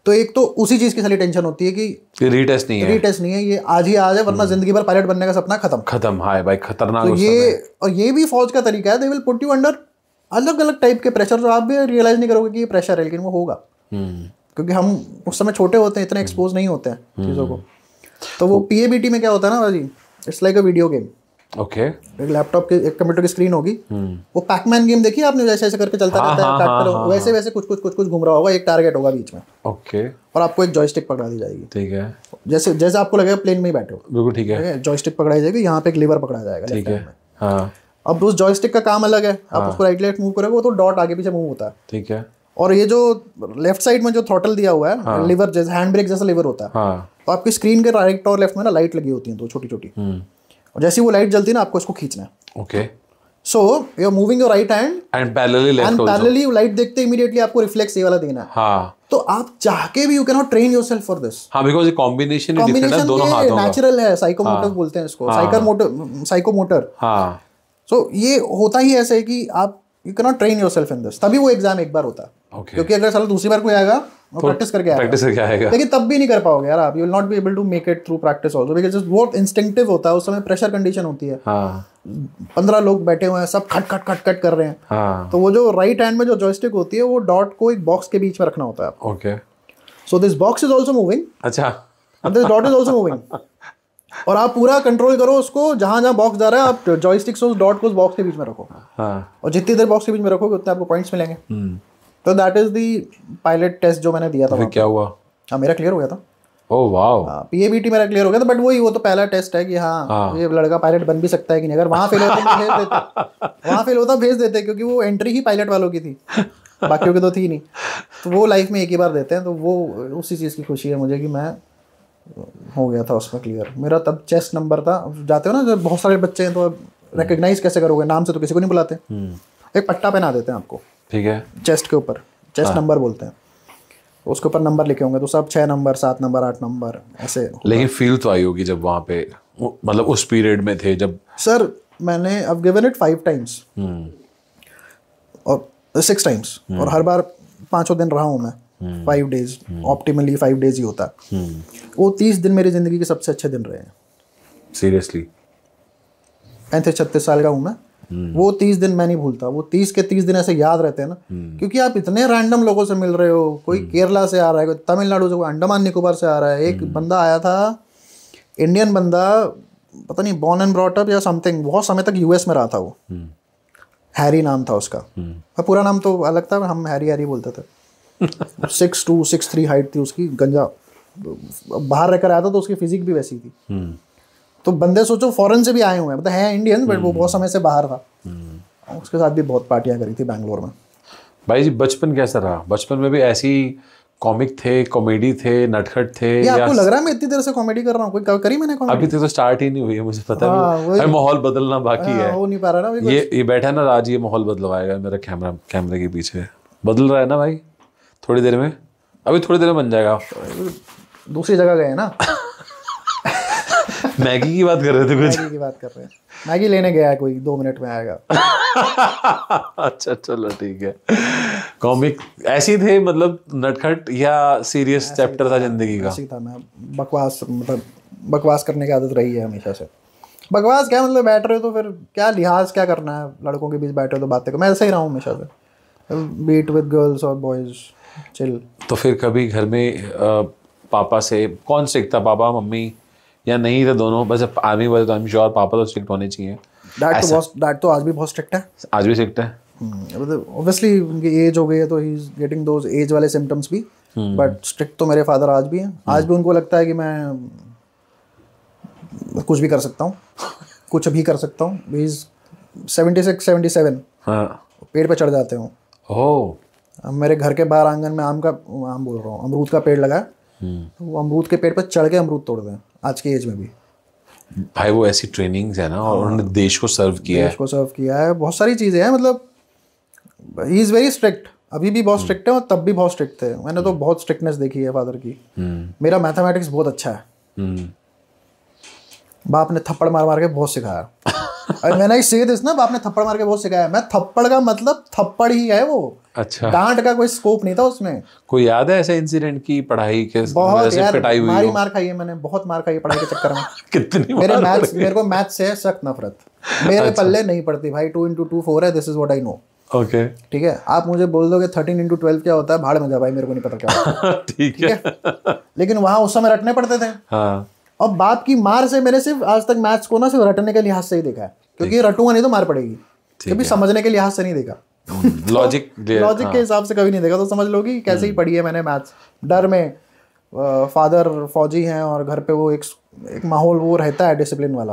[SPEAKER 1] तो एक तो उसी चीज की खाली टेंशन होती है कि
[SPEAKER 2] रीटेस्ट नहीं है,
[SPEAKER 1] रीटेस्ट नहीं है, ये आज ही आज है, वरना जिंदगी भर पायलट बनने का सपना
[SPEAKER 2] खत्म। हाय भाई, खतरनाक।
[SPEAKER 1] तो ये, और ये भी फौज का तरीका है, they will put you under अलग अलग टाइप के प्रेशर, जो आप भी रियलाइज नहीं करोगे कि ये प्रेशर है, लेकिन वो होगा। क्योंकि हम उस समय छोटे होते हैं, इतने एक्सपोज नहीं होते हैं चीज़ों को। तो वो PABT में क्या होता है ना भाजी, it's like a video game.
[SPEAKER 2] Okay.
[SPEAKER 1] एक लैपटॉप के, एक कंप्यूटर की स्क्रीन होगी, वो पैकमैन गेम देखी आपने, जैसे ऐसे करके चलता रहता है, काटते रहो, वैसे वैसे कुछ घूम रहा होगा, एक टारगेट होगा बीच में।
[SPEAKER 2] ओके।
[SPEAKER 1] और आपको एक जॉयस्टिक पकड़ा दी जाएगी।
[SPEAKER 2] ठीक है।
[SPEAKER 1] जैसे जैसे आपको लगेगा प्लेन में ही बैठे हो,
[SPEAKER 2] बिल्कुल ठीक है।
[SPEAKER 1] जॉयस्टिक पकड़ाई जाएगी, यहाँ पे एक लीवर पकड़ा जाएगा।
[SPEAKER 2] ठीक है। हाँ।
[SPEAKER 1] अब उस जॉयस्टिक का काम अलग है, आप उसको राइट लेफ्ट मूव करोगे, वो तो डॉट आगे पीछे मूव होता है।
[SPEAKER 2] ठीक है।
[SPEAKER 1] और ये जो लेफ्ट साइड में जो थ्रॉटल दिया हुआ है, लीवर जैसे हैंड ब्रेक जैसा लीवर होता है। तो आपकी स्क्रीन के राइट और लेफ्ट में ना लाइट लगी होती है, तो छोटी छोटी, और जैसे वो लाइट जलती है ना, आपको इसको खींचना है।
[SPEAKER 2] Okay.
[SPEAKER 1] So you are moving your right hand
[SPEAKER 2] and parallelly
[SPEAKER 1] light देखते इमीडिएटली आपको रिफ्लेक्स ये वाला देना है।
[SPEAKER 2] हाँ।
[SPEAKER 1] तो आप चाह के भी you can not train yourself for this.
[SPEAKER 2] हाँ, बिकॉज़ ये कॉम्बिनेशन डिफरेंट है दोनों हाथों का।
[SPEAKER 1] नेचुरल है, साइकोमोटर बोलते हैं इसको, साइकोमोटर।
[SPEAKER 2] हाँ।
[SPEAKER 1] सो ये होता ही ऐसे है कि आप you can not train yourself in this, तभी वो एग्जाम एक बार होता है। क्योंकि अगर साला दूसरी बार कोई आएगा वो प्रैक्टिस करके आएगा, लेकिन तब भी नहीं कर पाओगे यार आप, you will not be able to make it through practice also, because it's बहुत इंस्टिंक्टिव होता है। उस समय प्रेशर कंडीशन होती है। 15 लोग बैठे हुए हैं, सब खट खट खट खट कर रहे हैं। तो वो जो राइट हैंड में जो जॉयस्टिक होती है, वो डॉट को एक बॉक्स के बीच में रखना होता है आपको।
[SPEAKER 2] Okay.
[SPEAKER 1] So this box is also moving.
[SPEAKER 2] अच्छा।
[SPEAKER 1] This dot is also moving. और आप पूरा कंट्रोल करो उसको, जहां जहां बॉक्स जा रहा है, आप जॉयस्टिक से उस डॉट को उस बॉक्स के बीच में रखो। और जितनी देर बॉक्स के बीच में रखोगे उतने आपको पॉइंट्स मिलेंगे। तो that is the pilot test जो मैंने दिया था।
[SPEAKER 2] फिर क्या हुआ?
[SPEAKER 1] हाँ, मेरा क्लियर हो गया था।
[SPEAKER 2] Oh wow.
[SPEAKER 1] PABT मेरा क्लियर हो गया था, बट वो तो पहला टेस्ट है कि हाँ ये लड़का पायलट बन भी सकता है कि नहीं। अगर वहाँ फेल होता तो भेज देते, वहाँ फेल होता भेज देते, क्योंकि वो एंट्री ही पायलट वालों की थी, बाकियों की तो थी नहीं। तो वो लाइफ में एक ही बार देते हैं, तो वो उसी चीज़ की खुशी है मुझे कि मैं हो गया था उसमें क्लियर। मेरा तब चेस्ट नंबर था। जाते हो ना जब बहुत सारे बच्चे हैं, तो रिकग्नाइज कैसे करोगे? नाम से तो किसी को नहीं बुलाते, एक पट्टा पहना देते हैं आपको। ठीक है। चेस्ट के ऊपर चेस्ट नंबर बोलते हैं, उसके ऊपर नंबर लिखे होंगे, तो सब 6 नंबर 7 नंबर 8 नंबर ऐसे। लेकिन
[SPEAKER 2] फील तो आई होगी जब वहाँ पे, मतलब उस पीरियड में थे जब?
[SPEAKER 1] सर मैंने अब गिवन इट 5 टाइम्स और 6 टाइम्स, और हर बार 5 दिन रहा हूँ मैं। 5 डेज ऑप्टिमली 5 डेज ही होता है। वो 30 दिन मेरी जिंदगी के सबसे अच्छे दिन रहे हैं, सीरियसली। 36 साल का हूँ मैं। वो 30 दिन मैं नहीं भूलता। वो 30 के 30 दिन ऐसे याद रहते हैं ना, क्योंकि आप इतने रैंडम लोगों से मिल रहे हो। कोई केरला से आ रहा है, कोई तमिलनाडु से, कोई अंडमान निकोबार से आ रहा है। एक बंदा आया था, इंडियन बंदा, पता नहीं बॉर्न एंड ब्रॉट अप या समथिंग, बहुत समय तक US में रहा था वो। हैरी नाम था उसका, पूरा नाम तो अलग था, हम हैरी हैरी बोलते थे। 6'2", 6'3" हाइट थी उसकी, गंजा। बाहर रहकर आया था तो उसकी फिजिक भी वैसी थी। तो बंदे सोचो फॉरेन से भी आए हुए हैं, मतलब है इंडियन, बट वो बहुत समय से बाहर था। उसके साथ भी बहुत पार्टियां करी थी बैंगलोर में।
[SPEAKER 2] भाई जी बचपन कैसा रहा? बचपन में भी ऐसी कॉमिक थे, कॉमेडी थे, नटखट थे?
[SPEAKER 1] या आपको लग रहा है मैं इतनी देर से कॉमेडी कर रहा हूँ? कोई करी मैंने कॉमेडी?
[SPEAKER 2] अभी तो स्टार्ट ही नहीं हुई है, मुझे पता है, माहौल बदलना बाकी है,
[SPEAKER 1] हो नहीं पा रहा ना।
[SPEAKER 2] ये बैठा है ना राज, ये माहौल बदलवाएगा मेरा कैमरे के पीछे। बदल रहा है ना भाई, थोड़ी देर में, अभी थोड़ी देर में बन जाएगा।
[SPEAKER 1] दूसरी जगह गए ना।
[SPEAKER 2] मैगी की बात कर रहे थे कुछ?
[SPEAKER 1] मैगी की बात कर रहे हैं, मैगी लेने गया है कोई, 2 मिनट में आएगा।
[SPEAKER 2] अच्छा चलो ठीक है। कॉमिक ऐसी थे, मतलब नटखट या सीरियस चैप्टर था जिंदगी का?
[SPEAKER 1] ऐसी था। मैं बकवास, मतलब बकवास करने की आदत रही है हमेशा से। बकवास क्या मतलब, बैठ रहे हो तो फिर क्या लिहाज क्या करना है, लड़कों के बीच बैठे हो तो बातें करो। मैं ऐसा ही रहा हूँ हमेशा से, बीट विद गर्ल्स और बॉयज, चिल। तो
[SPEAKER 2] फिर कभी घर में पापा से कौन स्ट्रिक्ट था, पापा मम्मी, या नहीं थे दोनों? बस आर्मी वाले तो आई एम श्योर पापा तो स्ट्रिक्ट होने चाहिए।
[SPEAKER 1] डैड तो आज भी बहुत स्ट्रिक्ट है।
[SPEAKER 2] आज भी स्ट्रिक्ट है।
[SPEAKER 1] ऑब्वियसली उनकी एज हो गई है, तो he is getting those age वाले सिम्टम्स भी, बट स्ट्रिक्ट तो मेरे फादर आज भी हैं। आज भी उनको लगता है कि मैं कुछ भी कर सकता हूँ, कुछ भी कर सकता हूँ। ही इज 76-77, पेड़ पे चढ़ जाते हो। अब मेरे घर के बाहर आंगन में आम बोल रहा हूँ, अमरूद का पेड़ लगा है, तो वो अमरूद के पेड़ पर चढ़ के अमरूद तोड़ दें आज की एज में भी।
[SPEAKER 2] भाई वो ऐसी ट्रेनिंग्स है ना, और उन्होंने देश को सर्व किया
[SPEAKER 1] है, बहुत सारी चीज़ें हैं। मतलब ही इज़ वेरी स्ट्रिक्ट, अभी भी बहुत स्ट्रिक्ट है और तब भी बहुत स्ट्रिक्ट थे। मैंने तो बहुत स्ट्रिक्टनेस देखी है फादर की। मेरा मैथमेटिक्स बहुत अच्छा है, बाप ने थप्पड़ मार मार के बहुत सिखाया। मैंने से दिस ना, आपने थप्पड़ मार के बहुत सिखाया। मैं थप्पड़ का मतलब थप्पड़ ही है वो।
[SPEAKER 2] अच्छा,
[SPEAKER 1] डांट का कोई स्कोप नहीं था उसमें।
[SPEAKER 2] कोई याद है ऐसे इंसिडेंट की पढ़ाई के
[SPEAKER 1] बहुत
[SPEAKER 2] वजह से
[SPEAKER 1] यार,
[SPEAKER 2] पिटाई हुई हो?
[SPEAKER 1] मार खाई है मैंने, बहुत मार खाई है पढ़ाई के चक्कर में।
[SPEAKER 2] कितनी
[SPEAKER 1] मेरे को मैथ्स से है सख्त नफरत। मेरे पल्ले नहीं पड़ती भाई। 2 × 2 4 है, this is what I know.
[SPEAKER 2] Okay,
[SPEAKER 1] ठीक है, आप मुझे बोल दोगे 13 × 12 क्या होता है, भाड़ में जा भाई, मेरे को नहीं पता क्या होता है।
[SPEAKER 2] ठीक है।
[SPEAKER 1] लेकिन वहां उस समय रटने पड़ते थे।
[SPEAKER 2] हाँ,
[SPEAKER 1] और बाप की मार से मैंने सिर्फ आज तक मैथ्स को ना सिर्फ रटने के लिहाज से ही देखा है, क्योंकि रटूंगा नहीं तो मार पड़ेगी। कभी समझने के लिहाज से नहीं देखा।
[SPEAKER 2] लॉजिक
[SPEAKER 1] के हिसाब से कभी नहीं देखा। तो समझ लो कि कैसे ही पढ़ी है मैंने मैथ्स। डर में, फादर फौजी हैं और घर पे वो एक माहौल वो रहता है डिसिप्लिन वाला।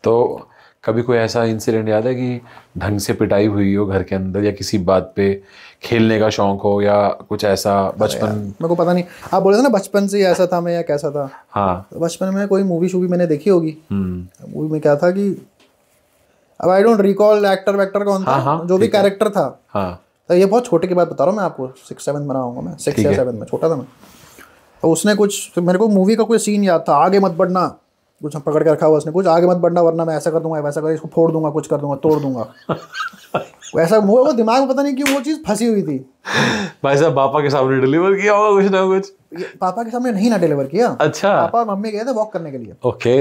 [SPEAKER 2] तो कभी कोई ऐसा इंसिडेंट याद है कि ढंग से पिटाई हुई हो घर के अंदर, या किसी बात पे खेलने का शौक हो, या कुछ ऐसा बचपन?
[SPEAKER 1] मेरे को पता नहीं, आप बोले थे ना बचपन से ही ऐसा था मैं या कैसा था।
[SPEAKER 2] हाँ,
[SPEAKER 1] तो बचपन में कोई मूवी शूवी मैंने देखी होगी। मूवी में क्या था कि अब I don't recall actor vector कौन था।
[SPEAKER 2] हाँ,
[SPEAKER 1] जो भी कैरेक्टर था।
[SPEAKER 2] हाँ,
[SPEAKER 1] तो ये बहुत छोटे की बात बता रहा हूँ मैं आपको, 6-7 में रहा हूँगा मैं, 6 या 7 में, छोटा था मैं। तो उसने कुछ, तो मेरे को मूवी का कोई सीन याद था, आगे मत बढ़ना, कुछ पकड़ के रखा हुआ उसने, कुछ आगे मत बढ़ना वरना मैं ऐसा कर दूंगा, वैसा कर, इसको फोड़ दूंगा, कुछ कर दूंगा, तोड़ दूंगा। वैसा वो दिमाग में पता नहीं क्यों वो चीज़ फंसी हुई थी।
[SPEAKER 2] भाई साहब पापा के सामने डिलीवर किया होगा कुछ ना कुछ?
[SPEAKER 1] पापा के सामने नहीं ना डिलीवर किया।
[SPEAKER 2] अच्छा।
[SPEAKER 1] पापा और मम्मी गए थे वॉक करने के लिए।
[SPEAKER 2] ओके।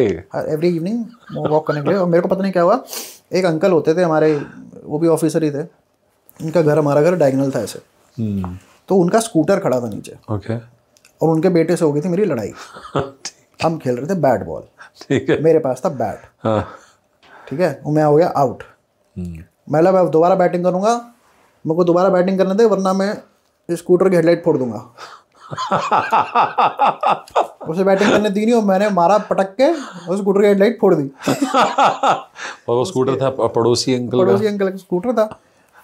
[SPEAKER 1] एवरी इवनिंग वो वॉक करने के लिए। और मेरे को पता नहीं क्या हुआ, एक अंकल होते थे हमारे, वो भी ऑफिसर ही थे। उनका घर, हमारा घर डायगोनल था ऐसे। तो उनका स्कूटर खड़ा था नीचे।
[SPEAKER 2] ओके।
[SPEAKER 1] और उनके बेटे से हो गई थी मेरी लड़ाई। हम खेल रहे थे बैट बॉल।
[SPEAKER 2] ठीक है।
[SPEAKER 1] मेरे पास था बैट।
[SPEAKER 2] हाँ।
[SPEAKER 1] ठीक है, मैं हो गया आउट। मैं दोबारा बैटिंग करूंगा, मेरे को दोबारा बैटिंग करने दे वरना मैं स्कूटर की हेडलाइट फोड़ दूंगा। उसे बैटिंग करने दी नहीं और मैंने मारा पटक के, और स्कूटर की हेडलाइट फोड़ दी।
[SPEAKER 2] और वो स्कूटर था पड़ोसी अंकल
[SPEAKER 1] का स्कूटर था।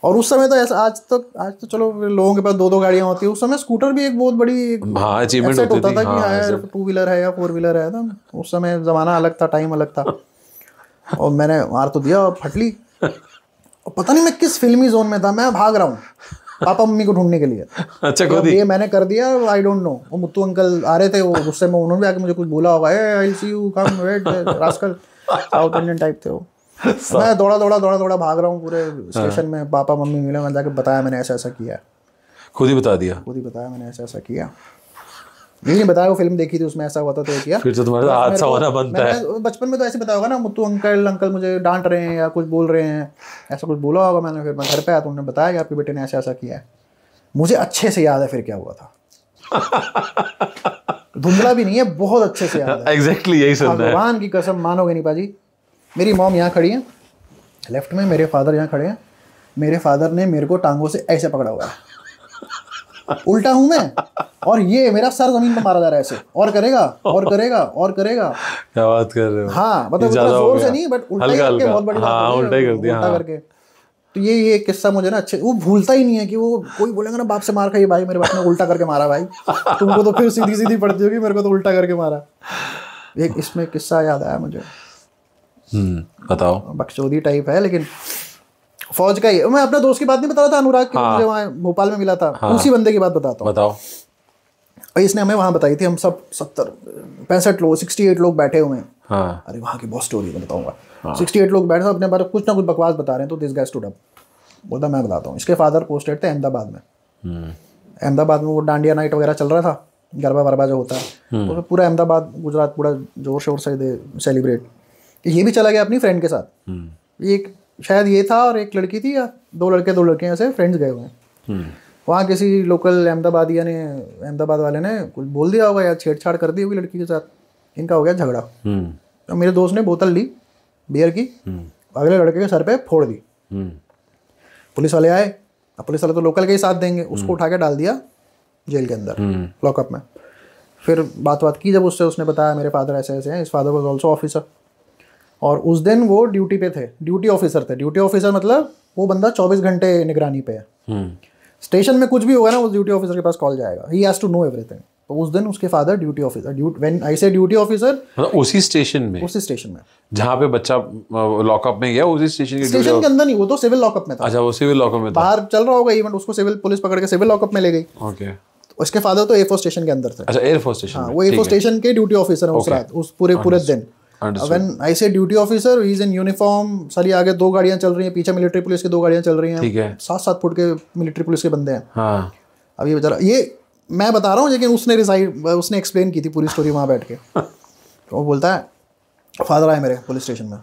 [SPEAKER 1] और उस समय तो ऐसा, आज तो चलो लोगों के पास 2-2 गाड़ियां होती है। उस समय स्कूटर भी एक बहुत बड़ी
[SPEAKER 2] अचीवमेंट
[SPEAKER 1] होता था कि हाँ 2 व्हीलर है या 4 व्हीलर है। तो उस समय जमाना अलग था, टाइम अलग था। और मैंने मार तो दिया और फट ली। और पता नहीं मैं किस फिल्मी जोन में था, मैं भाग रहा हूँ पापा मम्मी को ढूंढने के लिए।
[SPEAKER 2] अच्छा,
[SPEAKER 1] खुद ये मैंने कर दिया, आई डोंट नो। वो मुत्तू अंकल आ रहे थे, वो गुस्से में, उन्होंने भी आके मुझे कुछ बोला होगा, I see you come wait rascal, South Indian type थे वो। मैं दौड़ा भाग रहा हूँ पूरे स्टेशन में। पापा मम्मी मिले, मैंने जाके बताया मैंने ऐसा ऐसा किया।
[SPEAKER 2] खुद ही बताया मैंने
[SPEAKER 1] ऐसा ऐसा किया। ये नहीं बताया, वो फिल्म देखी थी उसमें ऐसा हुआ था तो ये किया।
[SPEAKER 2] फिर तो तुम्हारा हादसा होना बनता है।
[SPEAKER 1] बचपन में तो ऐसे बताया होगा ना, मुत्तू अंकल मुझे डांट रहे हैं या कुछ बोल रहे हैं, ऐसा कुछ बोला होगा मैंने। फिर मैं घर पे आया तो उन्होंने बताया कि आपके बेटे ने ऐसा ऐसा किया है। मुझे अच्छे से याद है फिर क्या हुआ था। धुंधला भी नहीं है, बहुत अच्छे से याद है।
[SPEAKER 2] एग्जैक्टली यही सुनना है।
[SPEAKER 1] भगवान की कसम, मानोगे नहीं पाजी। मेरी मॉम यहाँ खड़ी है लेफ्ट में, मेरे फादर यहाँ खड़े हैं। मेरे फादर ने मेरे को टांगों से ऐसे पकड़ा हुआ है, उल्टा हूं मैं, और ये मेरा सर जमीन पर मारा जा रहा है ऐसे, और करेगा और करेगा और करेगा।
[SPEAKER 2] क्या बात कर रहे हो?
[SPEAKER 1] हाँ मतलब उतना जोर से नहीं, बट उल्टा करके बहुत बड़ी
[SPEAKER 2] बात है। उल्टा कर दिया,
[SPEAKER 1] उल्टा करके। तो ये किस्सा मुझे ना अच्छे, वो भूलता ही नहीं है कि वो कोई बोलेगा ना बाप से मार खाई, भाई मेरे बाप ने उल्टा करके मारा भाई। तुमको तो फिर सीधी सीधी पड़ती होगी, मेरे को तो उल्टा करके मारा। एक इसमें किस्सा याद आया मुझे।
[SPEAKER 2] बताओ।
[SPEAKER 1] बकचोदी टाइप है लेकिन फौज का ही। मैं अपने दोस्त की बात नहीं बता रहा था, अनुराग की, मुझे वहाँ भोपाल में मिला था। उसी बंदे की बात बताता हूँ।
[SPEAKER 2] बताओ।
[SPEAKER 1] और इसने हमें वहाँ बताई थी। हम सब 65 लोग, 68 लोग बैठे हुए हैं।
[SPEAKER 2] हाँ।
[SPEAKER 1] अरे वहाँ की बहुत स्टोरी मैं बताऊंगा। 68 लोग बैठे अपने बारे कुछ ना कुछ बकवास बता रहे हैं। तो दिस गाय स्टूड अप, बोलता मैं बताता हूँ। इसके फादर पोस्टेड थे अहमदाबाद में। अहमदाबाद में वो डांडिया नाइट वगैरह चल रहा था, गरबा वरबा जो होता है, तो पूरा अहमदाबाद गुजरात पूरा जोर शोर से सेलिब्रेट। ये भी चला गया अपनी फ्रेंड के साथ। एक शायद ये था और एक लड़की थी, या 2 लड़के 2 लड़कियाँ ऐसे फ्रेंड्स गए हुए हैं। वहाँ किसी लोकल अहमदाबादिया ने, अहमदाबाद वाले ने कुछ बोल दिया होगा या छेड़छाड़ कर दी होगी लड़की के साथ। इनका हो गया झगड़ा। तो मेरे दोस्त ने बोतल ली बियर की, अगले लड़के के सर पे फोड़ दी। पुलिस वाले आए। अब पुलिस वाले तो लोकल के ही साथ देंगे, उसको उठा के डाल दिया जेल के अंदर, लॉकअप में। फिर बात की जब उससे, उसने बताया मेरे फादर ऐसे ऐसे हैं। इस फादर वाज ऑल्सो ऑफिसर। और उस दिन वो ड्यूटी पे थे, ड्यूटी ऑफिसर थे। ड्यूटी ऑफिसर मतलब वो बंदा 24 घंटे निगरानी पे है। स्टेशन में कुछ भी होगा ना, उस ड्यूटी ऑफिसर के पास कॉल जाएगा। He has to know everything. तो उस दिन उसके father duty officer, when I say duty officer,
[SPEAKER 2] उसी स्टेशन में जहाँ पे बच्चा लॉकअप में गया, उसी स्टेशन
[SPEAKER 1] के अंदर नहीं, वो तो सिविल लॉकअप में था।
[SPEAKER 2] अच्छा, वो सिविल लॉकअप में था।
[SPEAKER 1] बाहर चल रहा होगा इवेंट, उसको सिविल पुलिस पकड़ के सिविल लॉकअप में ले गई।
[SPEAKER 2] ओके।
[SPEAKER 1] उसके फादर तो एयरफोर्स स्टेशन के अंदर थे।
[SPEAKER 2] अच्छा, एयरफोर्स स्टेशन।
[SPEAKER 1] हाँ, वो एयरफोर्स स्टेशन के ड्यूटी ऑफिसर है उस रात, उस पूरे दिन।
[SPEAKER 2] Understood.
[SPEAKER 1] When I say duty officer, he is in uniform, सारी आगे 2 गाड़ियां चल रही हैं, पीछे मिलिट्री पुलिस की 2 गाड़ियां चल रही हैं,
[SPEAKER 2] ठीक है।
[SPEAKER 1] 7-7 फुट के मिलिट्री पुलिस के बंदे हैं।
[SPEAKER 2] हाँ
[SPEAKER 1] अब ये बेचारा, ये मैं बता रहा हूँ, लेकिन उसने एक्सप्लेन की थी पूरी स्टोरी वहाँ बैठ के। तो वो बोलता है फादर आए मेरे पुलिस स्टेशन में,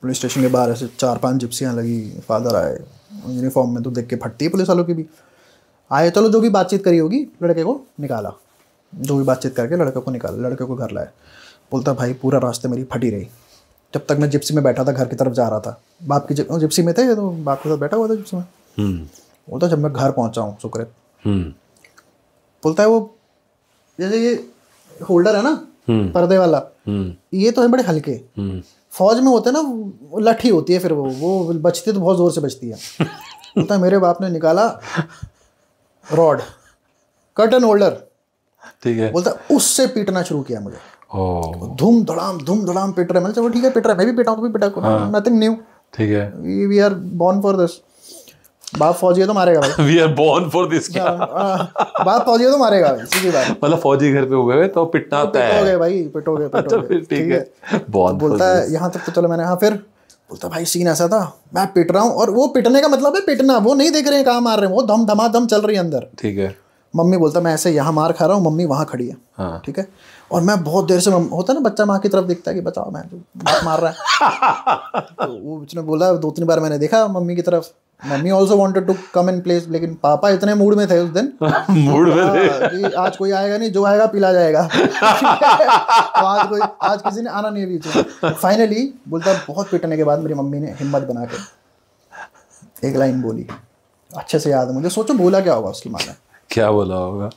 [SPEAKER 1] पुलिस स्टेशन के बाहर ऐसे 4-5 जिप्सियाँ लगी, फादर आए यूनिफॉर्म में, तो देख के फटती है पुलिस वालों की भी। आए, चलो जो भी बातचीत करी होगी, लड़के को निकाला, जो भी बातचीत करके लड़के को निकाला, लड़के को घर लाए। बोलता भाई पूरा रास्ते मेरी फटी रही, जब तक मैं जिप्सी में बैठा था घर की तरफ जा रहा था, बाप की जिप्सी में थे, तो बाप के साथ बैठा हुआ था जिप्सी में। बोलता जब मैं घर पहुँचा हूँ सुकृत, बोलता है वो जैसे ये होल्डर है ना पर्दे वाला, ये तो है बड़े हल्के, फौज में होते हैं ना वो लाठी होती है, फिर वो बचती तो बहुत जोर से बचती है। बोलता है मेरे बाप ने निकाला रॉड, कर्टन होल्डर, ठीक है, बोलता उससे पीटना शुरू किया मुझे। धूम धड़ाम पिट रहे। मैंने चलो ठीक है पिट रहा है, मैं भी पिटा हूँ, पिटा, नथिंग न्यू, ठीक है, we are born for this. बाप फौजी है तो मारेगा भाई। We are born for this क्या? बाप फौजी है तो मारेगा भाई, सीधी बात।
[SPEAKER 2] मतलब फौजी घर पे हुए तो पिटना होता है।
[SPEAKER 1] पिटोगे भाई, पिटोगे, ठीक है। बोलता है यहाँ तक तो चलो मैंने, हाँ फिर बोलता भाई सीन ऐसा था, मैं पिट रहा हूँ, और वो पिटने का मतलब है पिटना, वो नहीं देख रहे हैं कहाँ मार रहे हैं, वो धम धमाधम चल रही है अंदर, ठीक है। मम्मी बोलता मैं ऐसे यहाँ मार खा रहा हूँ, मम्मी वहाँ खड़ी है, हाँ, ठीक है, और मैं बहुत देर से, होता है ना बच्चा माँ की तरफ देखता है कि बचाओ, मैं मार रहा है। तो वो उसने बोला 2-3 बार मैंने देखा मम्मी की तरफ, मम्मी also wanted to come in place, लेकिन पापा इतने मूड में थे उस दिन, मूड में थे आज कोई आएगा नहीं, जो आएगा पिला जाएगा। तो आज किसी ने आना नहीं है बीच। फाइनली बोलता बहुत पिटने के बाद मेरी मम्मी ने हिम्मत बना के एक लाइन बोली, अच्छे से याद है मुझे, सोचो बोला क्या होगा उसकी माँ ने, क्या बोला होगा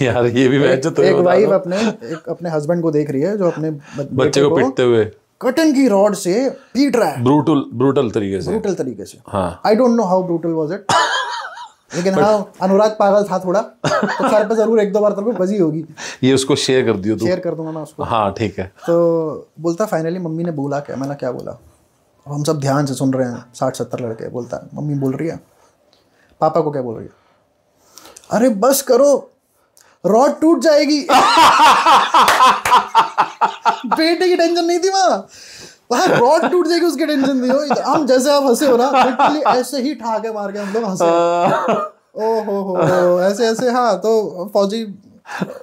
[SPEAKER 1] यार, ये भी एक वाइफ अपने हस्बैंड को देख रही है जो अपने बच्चे को पिटते हुए कटन की रॉड से पीट रहा है, ब्रूटल तरीके से। हाँ, I don't know how brutal was it, लेकिन हाँ अनुराग पागल था थोड़ा, तो सर पे जरूर 1-2 बार तरफ बजी होगी। ये उसको शेयर कर दियो, शेयर कर दूंगा मैं उसको, हाँ ठीक है। तो बोलता फाइनली मम्मी ने बोला क्या, मैंने क्या बोला, हम सब ध्यान से सुन रहे हैं, 60-70 लड़के। बोलता है मम्मी बोल रही है, पापा को क्या बोल रही है, अरे बस करो रॉड टूट जाएगी। बेटे की टेंशन नहीं थी वहाँ रॉड टूट जाएगी उसकी टेंशन थी। हम जैसे आप हंसे हो ना, लिटरली ऐसे ही ठाके मार के हम लोग हंसे। ओहो ऐसे। हाँ, तो फौजी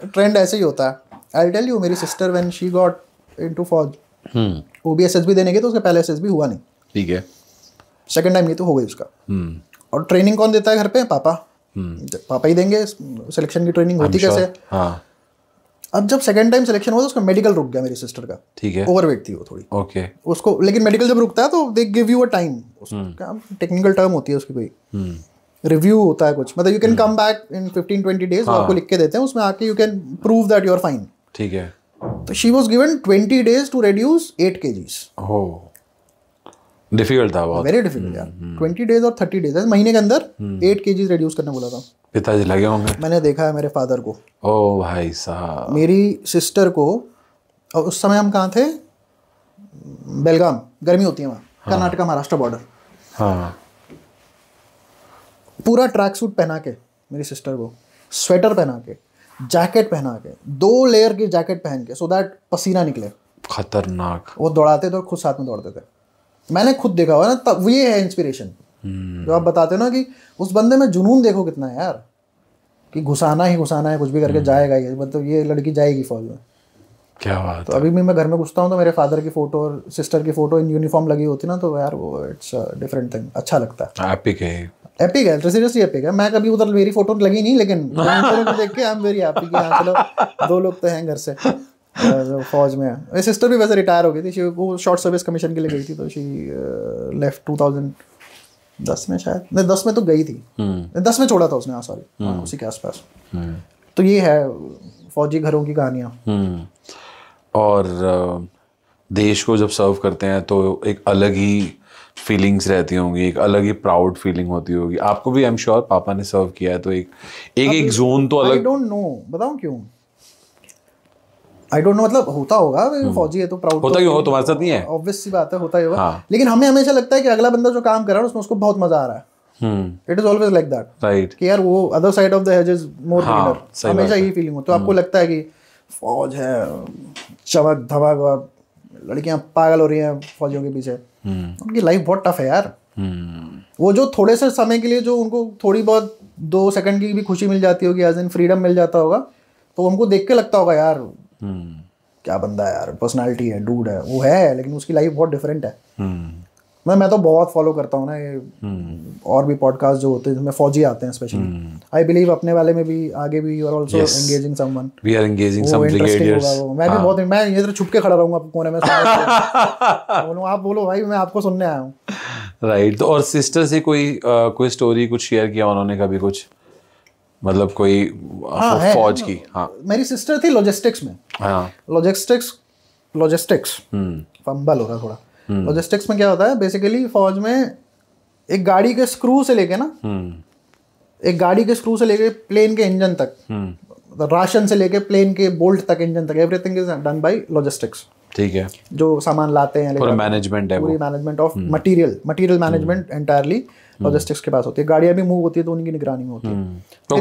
[SPEAKER 1] ट्रेंड ऐसे ही होता है। आई टेल यू, मेरी sister when she got into फौज, वो भी एसएसबी देने गए, तो उसके पहले एसएसबी हुआ नहीं, ठीक है, सेकंड टाइम ये तो हो गई उसका। और ट्रेनिंग कौन देता है घर पे, पापा, पापा ही देंगे। सिलेक्शन की ट्रेनिंग होती कैसे, हाँ। अब जब सेकंड टाइम सिलेक्शन हुआ तो उसका मेडिकल रुक गया मेरी सिस्टर का, ठीक है, ओवरवेट थी वो थोड़ी, ओके, उसको, लेकिन मेडिकल जब रुकता है तो they give you a time, उसका टेक्निकल टर्म होती है उसकी, कोई रिव्यू होता है कुछ, मतलब you can come back in 15-20 days, आपको लिख के देते हैं, उसमें आके you can prove that you are fine, ठीक है। तो she was given 20 days to reduce 8 kgs। Oh, difficult था बहुत, वेरी डिफिकल्ट यार। 20 days और 30 days, महीने के अंदर 8 kgs रिड्यूस करने बोला था। पिताजी लगे होंगे, मैंने देखा है मेरे फादर को। ओ भाई साहब, मेरी सिस्टर को, और उस समय हम कहाँ थे, बेलगाम, गर्मी होती है वहाँ, कर्नाटका महाराष्ट्र बॉर्डर, हाँ। पूरा ट्रैक सूट पहना के मेरी सिस्टर को, स्वेटर पहना के, जैकेट पहना के, 2 लेयर की जैकेट पहन के, सो दैट पसीना निकले। खतरनाक। वो दौड़ाते थे और खुद साथ में दौड़ते थे, मैंने खुद देखा हुआ ना, तब ये है इंस्पिरेशन। जो आप बताते हो ना कि उस बंदे में जुनून देखो कितना है यार, कि घुसाना है, कुछ भी करके जाएगा ये, मतलब ये लड़की जाएगी फौज में, क्या बात। तो अभी भी मैं घर में घुसता हूँ तो मेरे फादर की फोटो और सिस्टर की फोटो इन यूनिफॉर्म लगी होती ना, तो यार वो इट्स डिफरेंट थिंग, अच्छा लगता है। एपिक है, सीरियसली एपिक है। मैं कभी उधर मेरी फोटो लगी नहीं, लेकिन देख के आई एम वेरी हैप्पी कि हाँ चलो 2 लोग तो हैं घर से जो फौज में है। मेरी सिस्टर भी वैसे रिटायर हो गई थी, वो शॉर्ट सर्विस कमीशन के लिए गई थी, तो शी लेफ्ट 2010 में शायद, नहीं 10 में तो गई थी, 10 में छोड़ा था उसने, हाँ सॉरी, उसी के आसपास। तो ये है फौजी घरों की कहानियाँ। और देश को जब सर्व करते हैं तो एक अलग ही फीलिंग्स रहती होंगी, एक अलग ही प्राउड फीलिंग होती होगी। आपको भी आई एम श्योर पापा ने सर्व किया है, तो एक जोन तो अलग। आई डोंट नो, बताऊं क्यों, आई डोंट नो, मतलब होता होगा, फौजी है तो प्राउड होता ही हो, तुम्हारे साथ नहीं है, ऑब्वियस सी बात है, होता ही होगा, हाँ। लेकिन हमें हमेशा लगता है कि अगला बंदा जो काम कर रहा है उसमें उसको बहुत मजा आ रहा है। It is always like that, right, कि यार वो other side of the hedge is more greener, हमेशा यही फीलिंग होती है। आपको लगता है कि फौज है, चमक धमक और लड़कियां पागल हो रही हैं फौजियों के पीछे, उनकी लाइफ बहुत टफ है यार। वो जो थोड़े से समय के लिए जो उनको थोड़ी बहुत 2 सेकंड की भी खुशी मिल जाती होगी, एज इन फ्रीडम मिल जाता होगा, तो हमको देख के लगता होगा यार क्या बंदा है यार, पर्सनालिटी है, डूड है, वो है, लेकिन उसकी लाइफ बहुत डिफरेंट है। मैं तो बहुत फॉलो करता हूँ ना ये और भी पॉडकास्ट जो होते हैं जिसमें फौजी आते हैं स्पेशली। आई बिलीव अपने वाले में भी आगे भी you are also engaging someone,
[SPEAKER 2] we are engaging some brigadiers.
[SPEAKER 1] मैं भी बहुत, मैं इधर छुप के खड़ा रहूंगा कोने में बोलूँ आप बोलो भाई, मैं आपको सुनने आया हूँ।
[SPEAKER 2] राइट। तो और सिस्टर से कोई स्टोरी कुछ शेयर किया उन्होंने कभी कुछ, मतलब कोई फौज की? हाँ,
[SPEAKER 1] मेरी सिस्टर थी लॉजिस्टिक्स में।
[SPEAKER 2] हाँ,
[SPEAKER 1] लॉजिस्टिक्स फंबल हो रहा थोड़ा। लॉजिस्टिक्स में क्या होता है बेसिकली, फौज में एक गाड़ी के स्क्रू से लेके ना, एक गाड़ी के स्क्रू से लेके प्लेन के इंजन तक, राशन से लेके प्लेन के बोल्ट तक, इंजन तक, everything is done by logistics.
[SPEAKER 2] ठीक है।
[SPEAKER 1] जो सामान लाते हैं,
[SPEAKER 2] पूरा मैनेजमेंट है,
[SPEAKER 1] पूरी management of material management entirely logistics के पास होती है। गाड़ियां भी मूव होती है तो उनकी निगरानी में होती है।
[SPEAKER 2] तो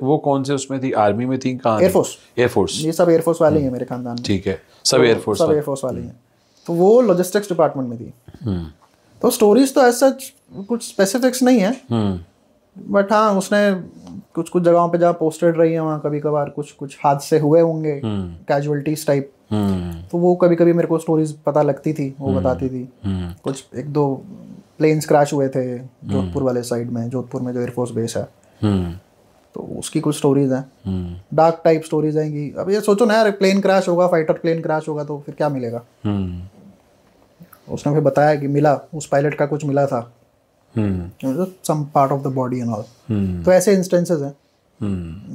[SPEAKER 2] वो कौन से उसमें थी, आर्मी में थी, कहाँ? एयरफोर्स।
[SPEAKER 1] ये सब एयरफोर्स वाले ही हैं मेरे खानदान में।
[SPEAKER 2] ठीक है, सब एयरफोर्स
[SPEAKER 1] वाले हैं। तो वो लॉजिस्टिक्स डिपार्टमेंट में थी। तो स्टोरीज तो ऐसा कुछ स्पेसिफिक्स नहीं है, बट हाँ उसने कुछ जगहों पे जहाँ पोस्टेड रही है वहाँ कभी कभार कुछ हादसे हुए होंगे, कैजुअलिटीज टाइप, तो वो कभी कभी मेरे को स्टोरीज पता लगती थी, वो बताती थी। कुछ 1-2 प्लेन्स क्रैश हुए थे जोधपुर वाले साइड में, जोधपुर में जो एयरफोर्स बेस है, तो उसकी कुछ स्टोरीज हैं, डार्क टाइप स्टोरीज हैं कि अब ये सोचो ना यार, प्लेन क्रैश होगा, फाइटर प्लेन क्रैश होगा तो फिर क्या मिलेगा। उसने फिर बताया कि मिला, उस पायलट का कुछ मिला था, some part of the body and all. तो ऐसे इंस्टेंसेस हैं।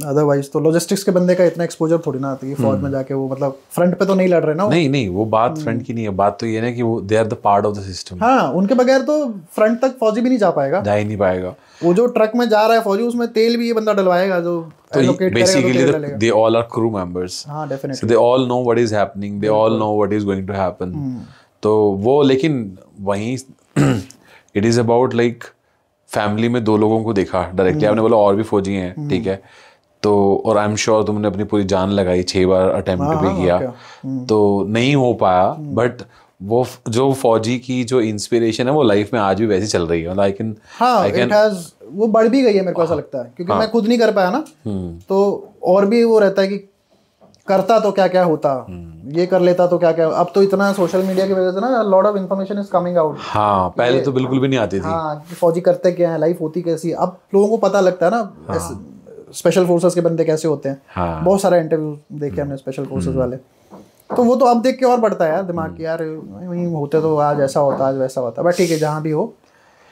[SPEAKER 1] अदरवाइज तो लॉजिस्टिक्स के बंदे का इतना एक्सपोजर थोड़ी ना आता है कि फौज में जाके वो मतलब फ्रंट पे तो नहीं लड़ रहे ना।
[SPEAKER 2] नहीं, वो बात फ्रंट की नहीं है, बात तो ये ना कि वो they are the part of the system.
[SPEAKER 1] हाँ, उनके बगैर तो फ्रंट तक फौजी भी नहीं जा पाएगा,
[SPEAKER 2] जा ही नहीं पाएगा।
[SPEAKER 1] वो जो ट्रक में जा रहा है फौजी, उसमें तेल भी ये बंदा डलवाएगा जो एलोकेट करेगा, तो तेल डलेगा।
[SPEAKER 2] They all are crew members.
[SPEAKER 1] हाँ, definitely.
[SPEAKER 2] So they all know what is happening, they all know what is going to happen. तो वो, लेकिन वहीं it is about like family में 2 लोगों को देखा डायरेक्टली। आपने बोला और भी फौजी हैं, ठीक है, तो और आई एम श्योर तुमने अपनी पूरी जान लगाई, 6 बार अटेम्प्ट भी किया, तो नहीं हो पाया, बट वो जो फौजी की जो इंस्पिरेशन है वो लाइफ में आज भी वैसी चल रही है।
[SPEAKER 1] वो बढ़ भी गई है मेरे को ऐसा लगता है, क्योंकि मैं खुद नहीं कर पाया ना, तो और भी वो रहता है कि करता तो क्या क्या होता, ये कर लेता तो क्या क्या। अब तो इतना सोशल मीडिया की वजह से ना lot of information is coming out.
[SPEAKER 2] हाँ, पहले तो बिल्कुल भी नहीं आती थी।
[SPEAKER 1] हाँ, फौजी करते क्या है, लाइफ होती कैसी, अब लोगों को पता लगता है ना। स्पेशल फोर्सेस के बंदे कैसे होते हैं।
[SPEAKER 2] हाँ।
[SPEAKER 1] बहुत सारा इंटरव्यू देखे हमने स्पेशल फोर्सेस वाले, तो वो तो अब देख के और बढ़ता है यार दिमाग की, यार वहीं होते तो आज ऐसा होता, आज वैसा होता। बट ठीक है, जहाँ भी हो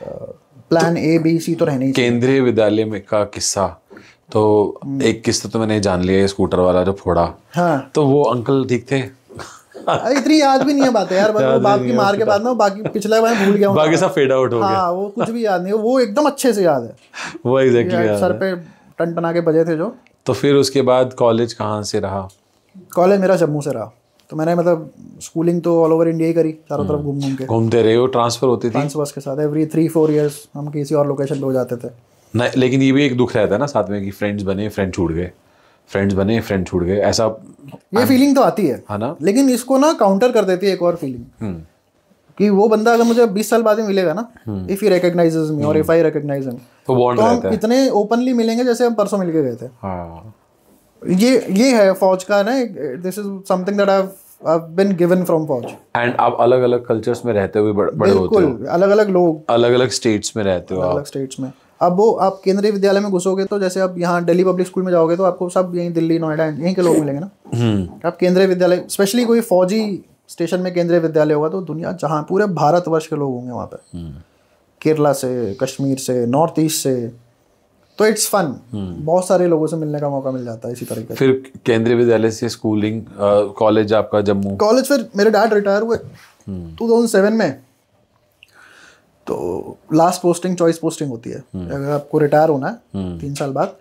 [SPEAKER 1] प्लान A B C तो रहनी चाहिए।
[SPEAKER 2] केंद्रीय विद्यालय में का किस्सा तो एक किस्सा तो मैंने जान लिया है, स्कूटर वाला जो फोड़ा।
[SPEAKER 1] हाँ,
[SPEAKER 2] तो वो अंकल ठीक थे?
[SPEAKER 1] इतनी याद भी नहीं है बातें यार, वो बाप की मार के बाद ना बाकी पिछला मैं भूल गया,
[SPEAKER 2] बाकी सब फेड आउट हो गया।
[SPEAKER 1] हाँ, वो कुछ भी याद नहीं, वो एकदम अच्छे से याद है।
[SPEAKER 2] वो एग्जैक्टली
[SPEAKER 1] सर पे टन टना के बजे थे जो।
[SPEAKER 2] तो फिर उसके बाद कॉलेज कहाँ से रहा?
[SPEAKER 1] कॉलेज मेरा जम्मू से रहा। तो मैंने मतलब स्कूलिंग तो ऑल ओवर इंडिया ही करी, चारों तरफ घूम के।
[SPEAKER 2] घूमते रहे हो? ट्रांसफर होती थी?
[SPEAKER 1] ट्रांसफर्स के साथ एवरी 3-4 ईयर्स हम किसी और लोकेशन पे हो जाते थे।
[SPEAKER 2] नहीं, लेकिन ये भी एक दुख रहता है ना साथ में कि फ्रेंड्स बने, फ्रेंड छूट गए, फ्रेंड्स बने, फ्रेंड छूट गए, ऐसा
[SPEAKER 1] ये फीलिंग तो आती है
[SPEAKER 2] ना।
[SPEAKER 1] लेकिन इसको ना काउंटर कर देती है एक और फीलिंग कि वो बंदा अगर मुझे 20 साल बाद में मिलेगा ना, इफ ही रिकॉग्नाइजेस मी और इफ आई रिकॉग्नाइज हिम,
[SPEAKER 2] तो बॉन्ड रहता है।
[SPEAKER 1] इतने ओपनली मिलेंगे जैसे हम परसों मिलके गए थे।
[SPEAKER 2] हाँ,
[SPEAKER 1] ये है फौज का ना, this is something that I've been given from फौज।
[SPEAKER 2] एंड आप अलग अलग कल्चर्स में रहते हुए बड़े होते हो,
[SPEAKER 1] अलग अलग लोग,
[SPEAKER 2] अलग अलग स्टेट्स में रहते हो,
[SPEAKER 1] अलग स्टेट्स में। अब वो आप केंद्रीय विद्यालय में घुसोगे तो जैसे आप यहाँ दिल्ली पब्लिक स्कूल में जाओगे तो आपको सब यहीं दिल्ली, नोएडा, यहीं के लोग मिलेंगे ना। आप केंद्रीय विद्यालय, स्पेशली कोई फौजी स्टेशन में केंद्रीय विद्यालय होगा तो दुनिया जहाँ पूरे भारतवर्ष के लोग होंगे वहाँ पे, केरला से, कश्मीर से, नॉर्थ ईस्ट से, तो इट्स फन। बहुत सारे लोगों से मिलने का मौका मिल जाता है इसी तरीके से।
[SPEAKER 2] फिर केंद्रीय विद्यालय से स्कूलिंग, कॉलेज आपका जम्मू? कॉलेज
[SPEAKER 1] फिर मेरे डैड रिटायर हुए 2007 में, तो लास्ट पोस्टिंग चॉइस पोस्टिंग होती है। अगर आपको रिटायर होना है 3 साल बाद,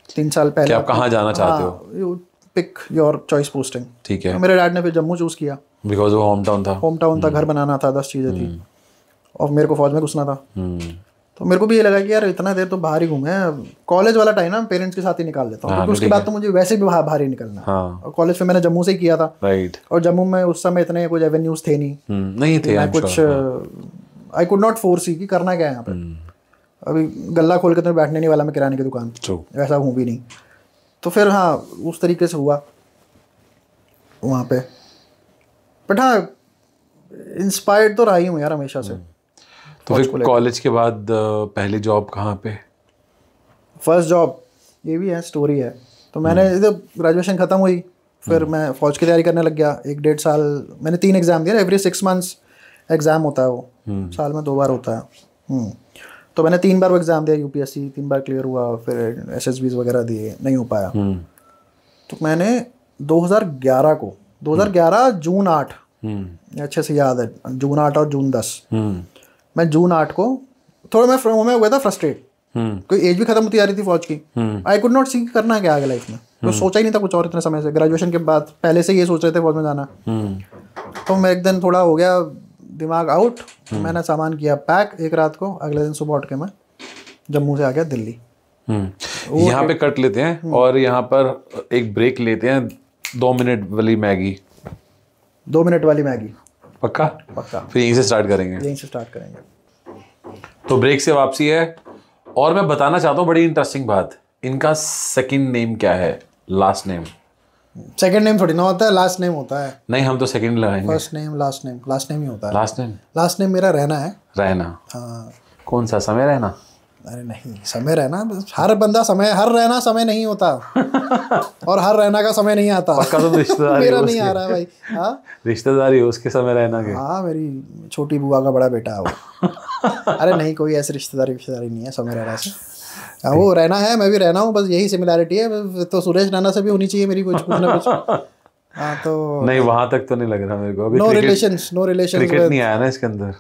[SPEAKER 1] 3 साल पहले
[SPEAKER 2] आप कहाँ जाना चाहते हो,
[SPEAKER 1] you pick your choice posting.
[SPEAKER 2] ठीक है।
[SPEAKER 1] तो मेरे डैड ने फिर जम्मू चूज किया बिकॉज
[SPEAKER 2] वो होम टाउन था,
[SPEAKER 1] घर बनाना था, 10 चीज़ें थी और मेरे को फौज में घुसना था। तो मेरे को भी ये लगा कि यार इतना देर तो बाहर ही घूमे, कॉलेज वाला टाइम ना पेरेंट्स के साथ ही निकाल लेता हूँ, क्योंकि उसके बाद तो मुझे वैसे भी बाहर ही निकलना है। और कॉलेज में मैंने जम्मू से ही किया था,
[SPEAKER 2] राइट।
[SPEAKER 1] और जम्मू में उस समय इतने कुछ एवेन्यूज थे नहीं,
[SPEAKER 2] नहीं थे
[SPEAKER 1] कुछ आई कुड नॉट फोर्सी कि करना क्या है यहाँ पे। अभी गल्ला खोल के तो बैठने नहीं वाला मैं किराने की दुकान, ऐसा हूँ भी नहीं। तो फिर हाँ उस तरीके से हुआ वहाँ पे। बट हाँ इंस्पायर्ड तो रहा ही हूँ यार हमेशा से।
[SPEAKER 2] तो फिर कॉलेज के बाद पहली जॉब कहाँ पे?
[SPEAKER 1] फर्स्ट जॉब ये भी है, स्टोरी है। तो मैंने इधर ग्रेजुएशन ख़त्म हुई, फिर मैं फ़ौज की तैयारी करने लग गया। 1-1.5 साल मैंने 3 एग्ज़ाम दिए, एवरी 6 मंथ्स एग्ज़ाम होता है वो, साल में 2 बार होता है। तो मैंने 3 बार वो एग्ज़ाम दिया, यूपीएससी 3 बार क्लियर हुआ, फिर एसएसबीज वगैरह दिए, नहीं हो पाया। तो मैंने 2011 को, 2011 जून 8 अच्छे से याद है, जून 8 और जून 10, मैं जून 8 को थोड़ा मैं हुआ था फ्रस्ट्रेट, कोई एज भी खत्म होती जा रही थी फौज की। आई कुड नॉट सी करना क्या आगे लाइफ में, तो सोचा ही नहीं था कुछ और इतने समय से। ग्रेजुएशन के बाद पहले से ये सोच रहे थे फौज में जाना। तो मैं एक दिन थोड़ा हो गया दिमाग आउट, मैंने सामान किया पैक एक रात को, अगले दिन सुबह उठ के मैं जम्मू से आ गया दिल्ली।
[SPEAKER 2] यहाँ पे कट लेते हैं और यहाँ पर एक ब्रेक लेते हैं, 2 मिनट वाली मैगी।
[SPEAKER 1] 2 मिनट वाली मैगी
[SPEAKER 2] पक्का?
[SPEAKER 1] पक्का।
[SPEAKER 2] फिर यहीं से स्टार्ट करेंगे।
[SPEAKER 1] यहीं से स्टार्ट करेंगे।
[SPEAKER 2] तो ब्रेक से वापसी है, और मैं बताना चाहता हूँ बड़ी इंटरेस्टिंग बात, इनका सेकंड नेम क्या है, लास्ट नेम?
[SPEAKER 1] सेकंड नेम थोड़ी ना होता है, लास्ट नेम होता है।
[SPEAKER 2] नहीं हम तो सेकंड लगाएंगे।
[SPEAKER 1] First name last name, last name ही होता है।
[SPEAKER 2] लास्ट नेम
[SPEAKER 1] मेरा रहना है।
[SPEAKER 2] रहना?
[SPEAKER 1] हाँ।
[SPEAKER 2] कौन सा? समय रहना?
[SPEAKER 1] अरे नहीं, समय रहना, हर बंदा समय, हर रहना समय नहीं होता और हर रहना का समय नहीं आता।
[SPEAKER 2] पक्का तुम रिश्तेदारी
[SPEAKER 1] मेरा नहीं आ रहा भाई। हाँ
[SPEAKER 2] रिश्तेदारी हो उसके समय रहना के?
[SPEAKER 1] हाँ मेरी छोटी बुआ का बड़ा बेटा है वो। अरे नहीं, कोई ऐसी रिश्तेदारी नहीं है समय रहना से। हाँ वो रहना है, मैं भी रहना हूँ, बस यही सिमिलैरिटी है। तो सुरेश रैना से भी होनी चाहिए मेरी कुछ ना कुछ। हाँ तो
[SPEAKER 2] नहीं वहां तक तो नहीं लग रहा मेरे को अभी।
[SPEAKER 1] नो रिलेशंस
[SPEAKER 2] क्रिकेट नहीं आया ना इसके अंदर?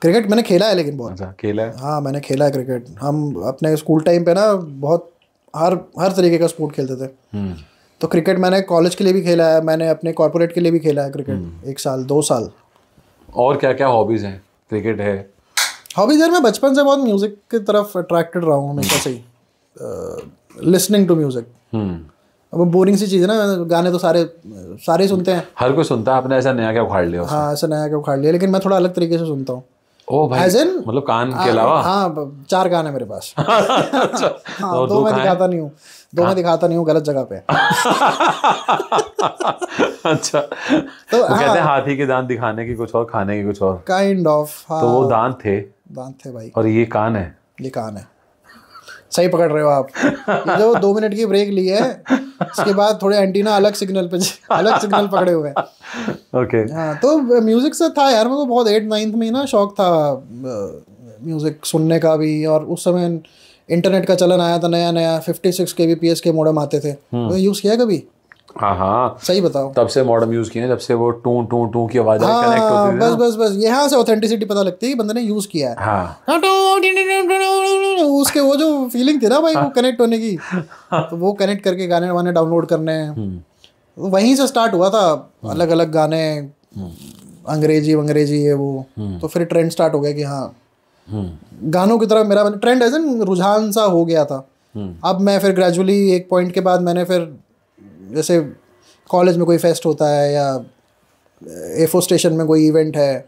[SPEAKER 1] क्रिकेट मैंने खेला है लेकिन बहुत।
[SPEAKER 2] अच्छा खेला है?
[SPEAKER 1] हाँ मैंने खेला है क्रिकेट। हम अपने स्कूल टाइम पे ना बहुत हर तरीके का स्पोर्ट खेलते थे। तो क्रिकेट मैंने कॉलेज के लिए भी खेला है, मैंने अपने कॉर्पोरेट के लिए भी खेला है क्रिकेट, 1 साल 2 साल।
[SPEAKER 2] और क्या क्या हॉबीज हैं? क्रिकेट है
[SPEAKER 1] हॉबीज यार, मैं बचपन से बहुत म्यूजिक की तरफ अट्रैक्टेड रहा हूँ हमेशा से ही। लिसनिंग टू म्यूजिक, अब बोरिंग सी चीज़ है ना, गाने तो सारे सुनते हैं,
[SPEAKER 2] हर कोई सुनता है। आपने ऐसा नया क्या उखाड़ लिया?
[SPEAKER 1] हाँ ऐसा नया क्या उखाड़ लिया, लेकिन मैं थोड़ा अलग तरीके से सुनता हूँ।
[SPEAKER 2] ओ भाई, मतलब कान के अलावा?
[SPEAKER 1] हाँ 4 गाने मेरे पास। हाँ 2 मैं दिखाता नहीं हूँ, 2 मैं दिखाता नहीं हूँ, गलत जगह पे।
[SPEAKER 2] अच्छा तो कहते हैं हाथी के दांत दिखाने की कुछ और, खाने की कुछ और,
[SPEAKER 1] काइंड ऑफ।
[SPEAKER 2] तो वो दांत थे
[SPEAKER 1] भाई,
[SPEAKER 2] और ये कान है।
[SPEAKER 1] ये कान है, सही पकड़ रहे हो आप। ये जो 2 मिनट की ब्रेक ली है, इसके बाद थोड़े एंटीना अलग सिग्नल पकड़े हुए हैं।
[SPEAKER 2] ओके
[SPEAKER 1] हाँ तो म्यूजिक से था यार, मेरे को बहुत 8-9 में ना शौक था म्यूजिक सुनने का भी। और उस समय इंटरनेट का चलन आया था, नया 56 kbps के मॉडेम आते थे। तो यूज़ किया कभी?
[SPEAKER 2] हाँ
[SPEAKER 1] सही बताओ।
[SPEAKER 2] तब से मॉडेम यूज किए, जब से वो टू टू टू की आवाज कनेक्ट होती थी।
[SPEAKER 1] बस यहाँ से ऑथेंटिसिटी पता लगती है बंदे ने यूज किया है।
[SPEAKER 2] हाँ।
[SPEAKER 1] उसके वो जो फीलिंग थी ना भाई, वो कनेक्ट होने की, तो वो कनेक्ट करके गाने वाने डाउनलोड करने, वहीं से स्टार्ट हुआ था। अलग अलग गाने, अंग्रेजी है वो। तो फिर ट्रेंड स्टार्ट हो गया कि हाँ गानों की तरफ मेरा ट्रेंड एज एन रुझान सा हो गया था। अब मैं फिर ग्रेजुअली एक पॉइंट के बाद मैंने फिर, जैसे कॉलेज में कोई फेस्ट होता है या एफओ स्टेशन में कोई इवेंट है,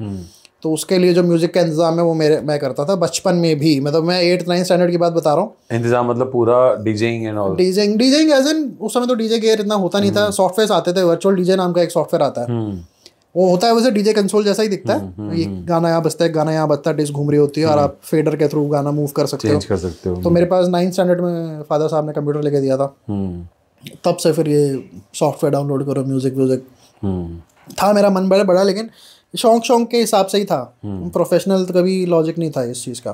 [SPEAKER 1] तो उसके लिए जो म्यूजिक का इंतजाम है वो मैं करता था बचपन में भी। मतलब मैं 8th-9th स्टैंडर्ड की बात बता रहा हूँ।
[SPEAKER 2] इंतजाम मतलब पूरा DJing and all? DJing
[SPEAKER 1] as an, उस समय तो डीजे गेयर इतना होता नहीं था, सॉफ्टवेयर आते थे। वर्चुअल डीजे नाम का एक सॉफ्टवेयर आता है, वो होता है वैसे डीजे कंसोल जैसा ही दिखता है। ये गाना यहाँ बजता है, गाना यहाँ बजता है, डिस्क घूम रही होती है और आप फेडर के थ्रू गाना मूव कर सकते हो। तो मेरे पास 9th स्टैंडर्ड में फादर साहब ने कंप्यूटर लेके दिया था, तब से फिर ये सॉफ्टवेयर डाउनलोड करो, म्यूजिक था। मेरा मन बड़ा, लेकिन शौक के हिसाब से ही था, प्रोफेशनल तो कभी लॉजिक नहीं था इस चीज़ का।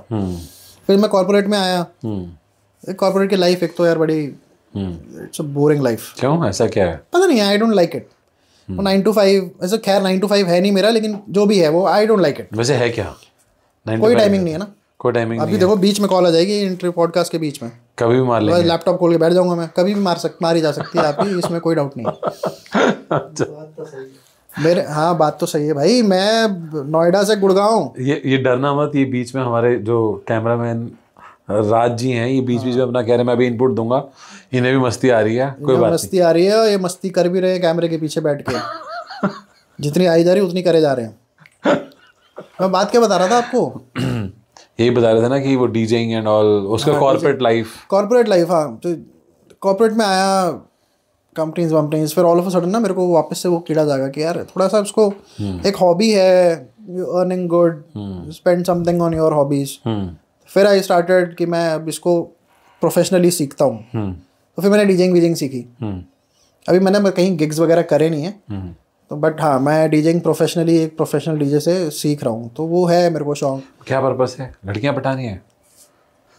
[SPEAKER 1] फिर मैं कॉर्पोरेट में आया। कॉर्पोरेट की लाइफ एक तो यार बड़ी, इट्स अ बोरिंग लाइफ।
[SPEAKER 2] क्यों, ऐसा क्या है?
[SPEAKER 1] पता नहीं, I don't like it. 9 to 5, ऐसे खैर 9 to 5 है नहीं मेरा, लेकिन जो भी है वो आई डोंट लाइक इट।
[SPEAKER 2] वैसे है क्या?
[SPEAKER 1] कोई टाइमिंग नहीं है ना,
[SPEAKER 2] कोई टाइमिंग
[SPEAKER 1] अभी देखो बीच में कॉल आ जाएगी इंटरव्यू पॉडकास्ट के बीच में,
[SPEAKER 2] कभी भी मार लेंगे।
[SPEAKER 1] लैपटॉप खोल के बैठ जाऊंगा मैं, कभी भी मारी जा सकती है आपकी, इसमें कोई डाउट नहीं है। मेरे हाँ बात तो सही है भाई, मैं नोएडा से गुड़गांव।
[SPEAKER 2] ये डरना मत, ये बीच में हमारे जो कैमरामैन राज जी हैं, ये बीच बीच में अपना कह रहे हैं मैं अभी इनपुट दूंगा, इन्हें भी मस्ती आ रही है, कोई बात
[SPEAKER 1] मस्ती आ रही है और ये मस्ती कर भी रहे हैं कैमरे के पीछे बैठ के। जितनी आई जा रही उतनी करे जा रहे हैं। मैं बात क्या बता रहा था आपको?
[SPEAKER 2] नहीं। यही बता रहे थे ना कि वो डीजेइंग एंड ऑल, उसका कॉर्पोरेट लाइफ।
[SPEAKER 1] कॉर्पोरेट लाइफ, हाँ। तो कॉर्पोरेट में आया, कंपनीज वंपनीज, फिर ऑल ऑफ अ सडन ना मेरे को वापस से वो कीड़ा जागा कि यार थोड़ा सा उसको एक हॉबी है, you earning good, spend something on your hobbies. फिर आई स्टार्टेड कि मैं अब इसको प्रोफेशनली सीखता हूँ। तो फिर मैंने डीजेइंग वीजिंग सीखी। अभी मैंने कहीं गिग्स वगैरह करे नहीं है, तो बट हाँ मैं डीजेइंग प्रोफेशनली एक प्रोफेशनल डीजे से सीख रहा हूँ, तो वो है मेरे को शौक।
[SPEAKER 2] क्या पर्पस है? लड़कियां पटानी है?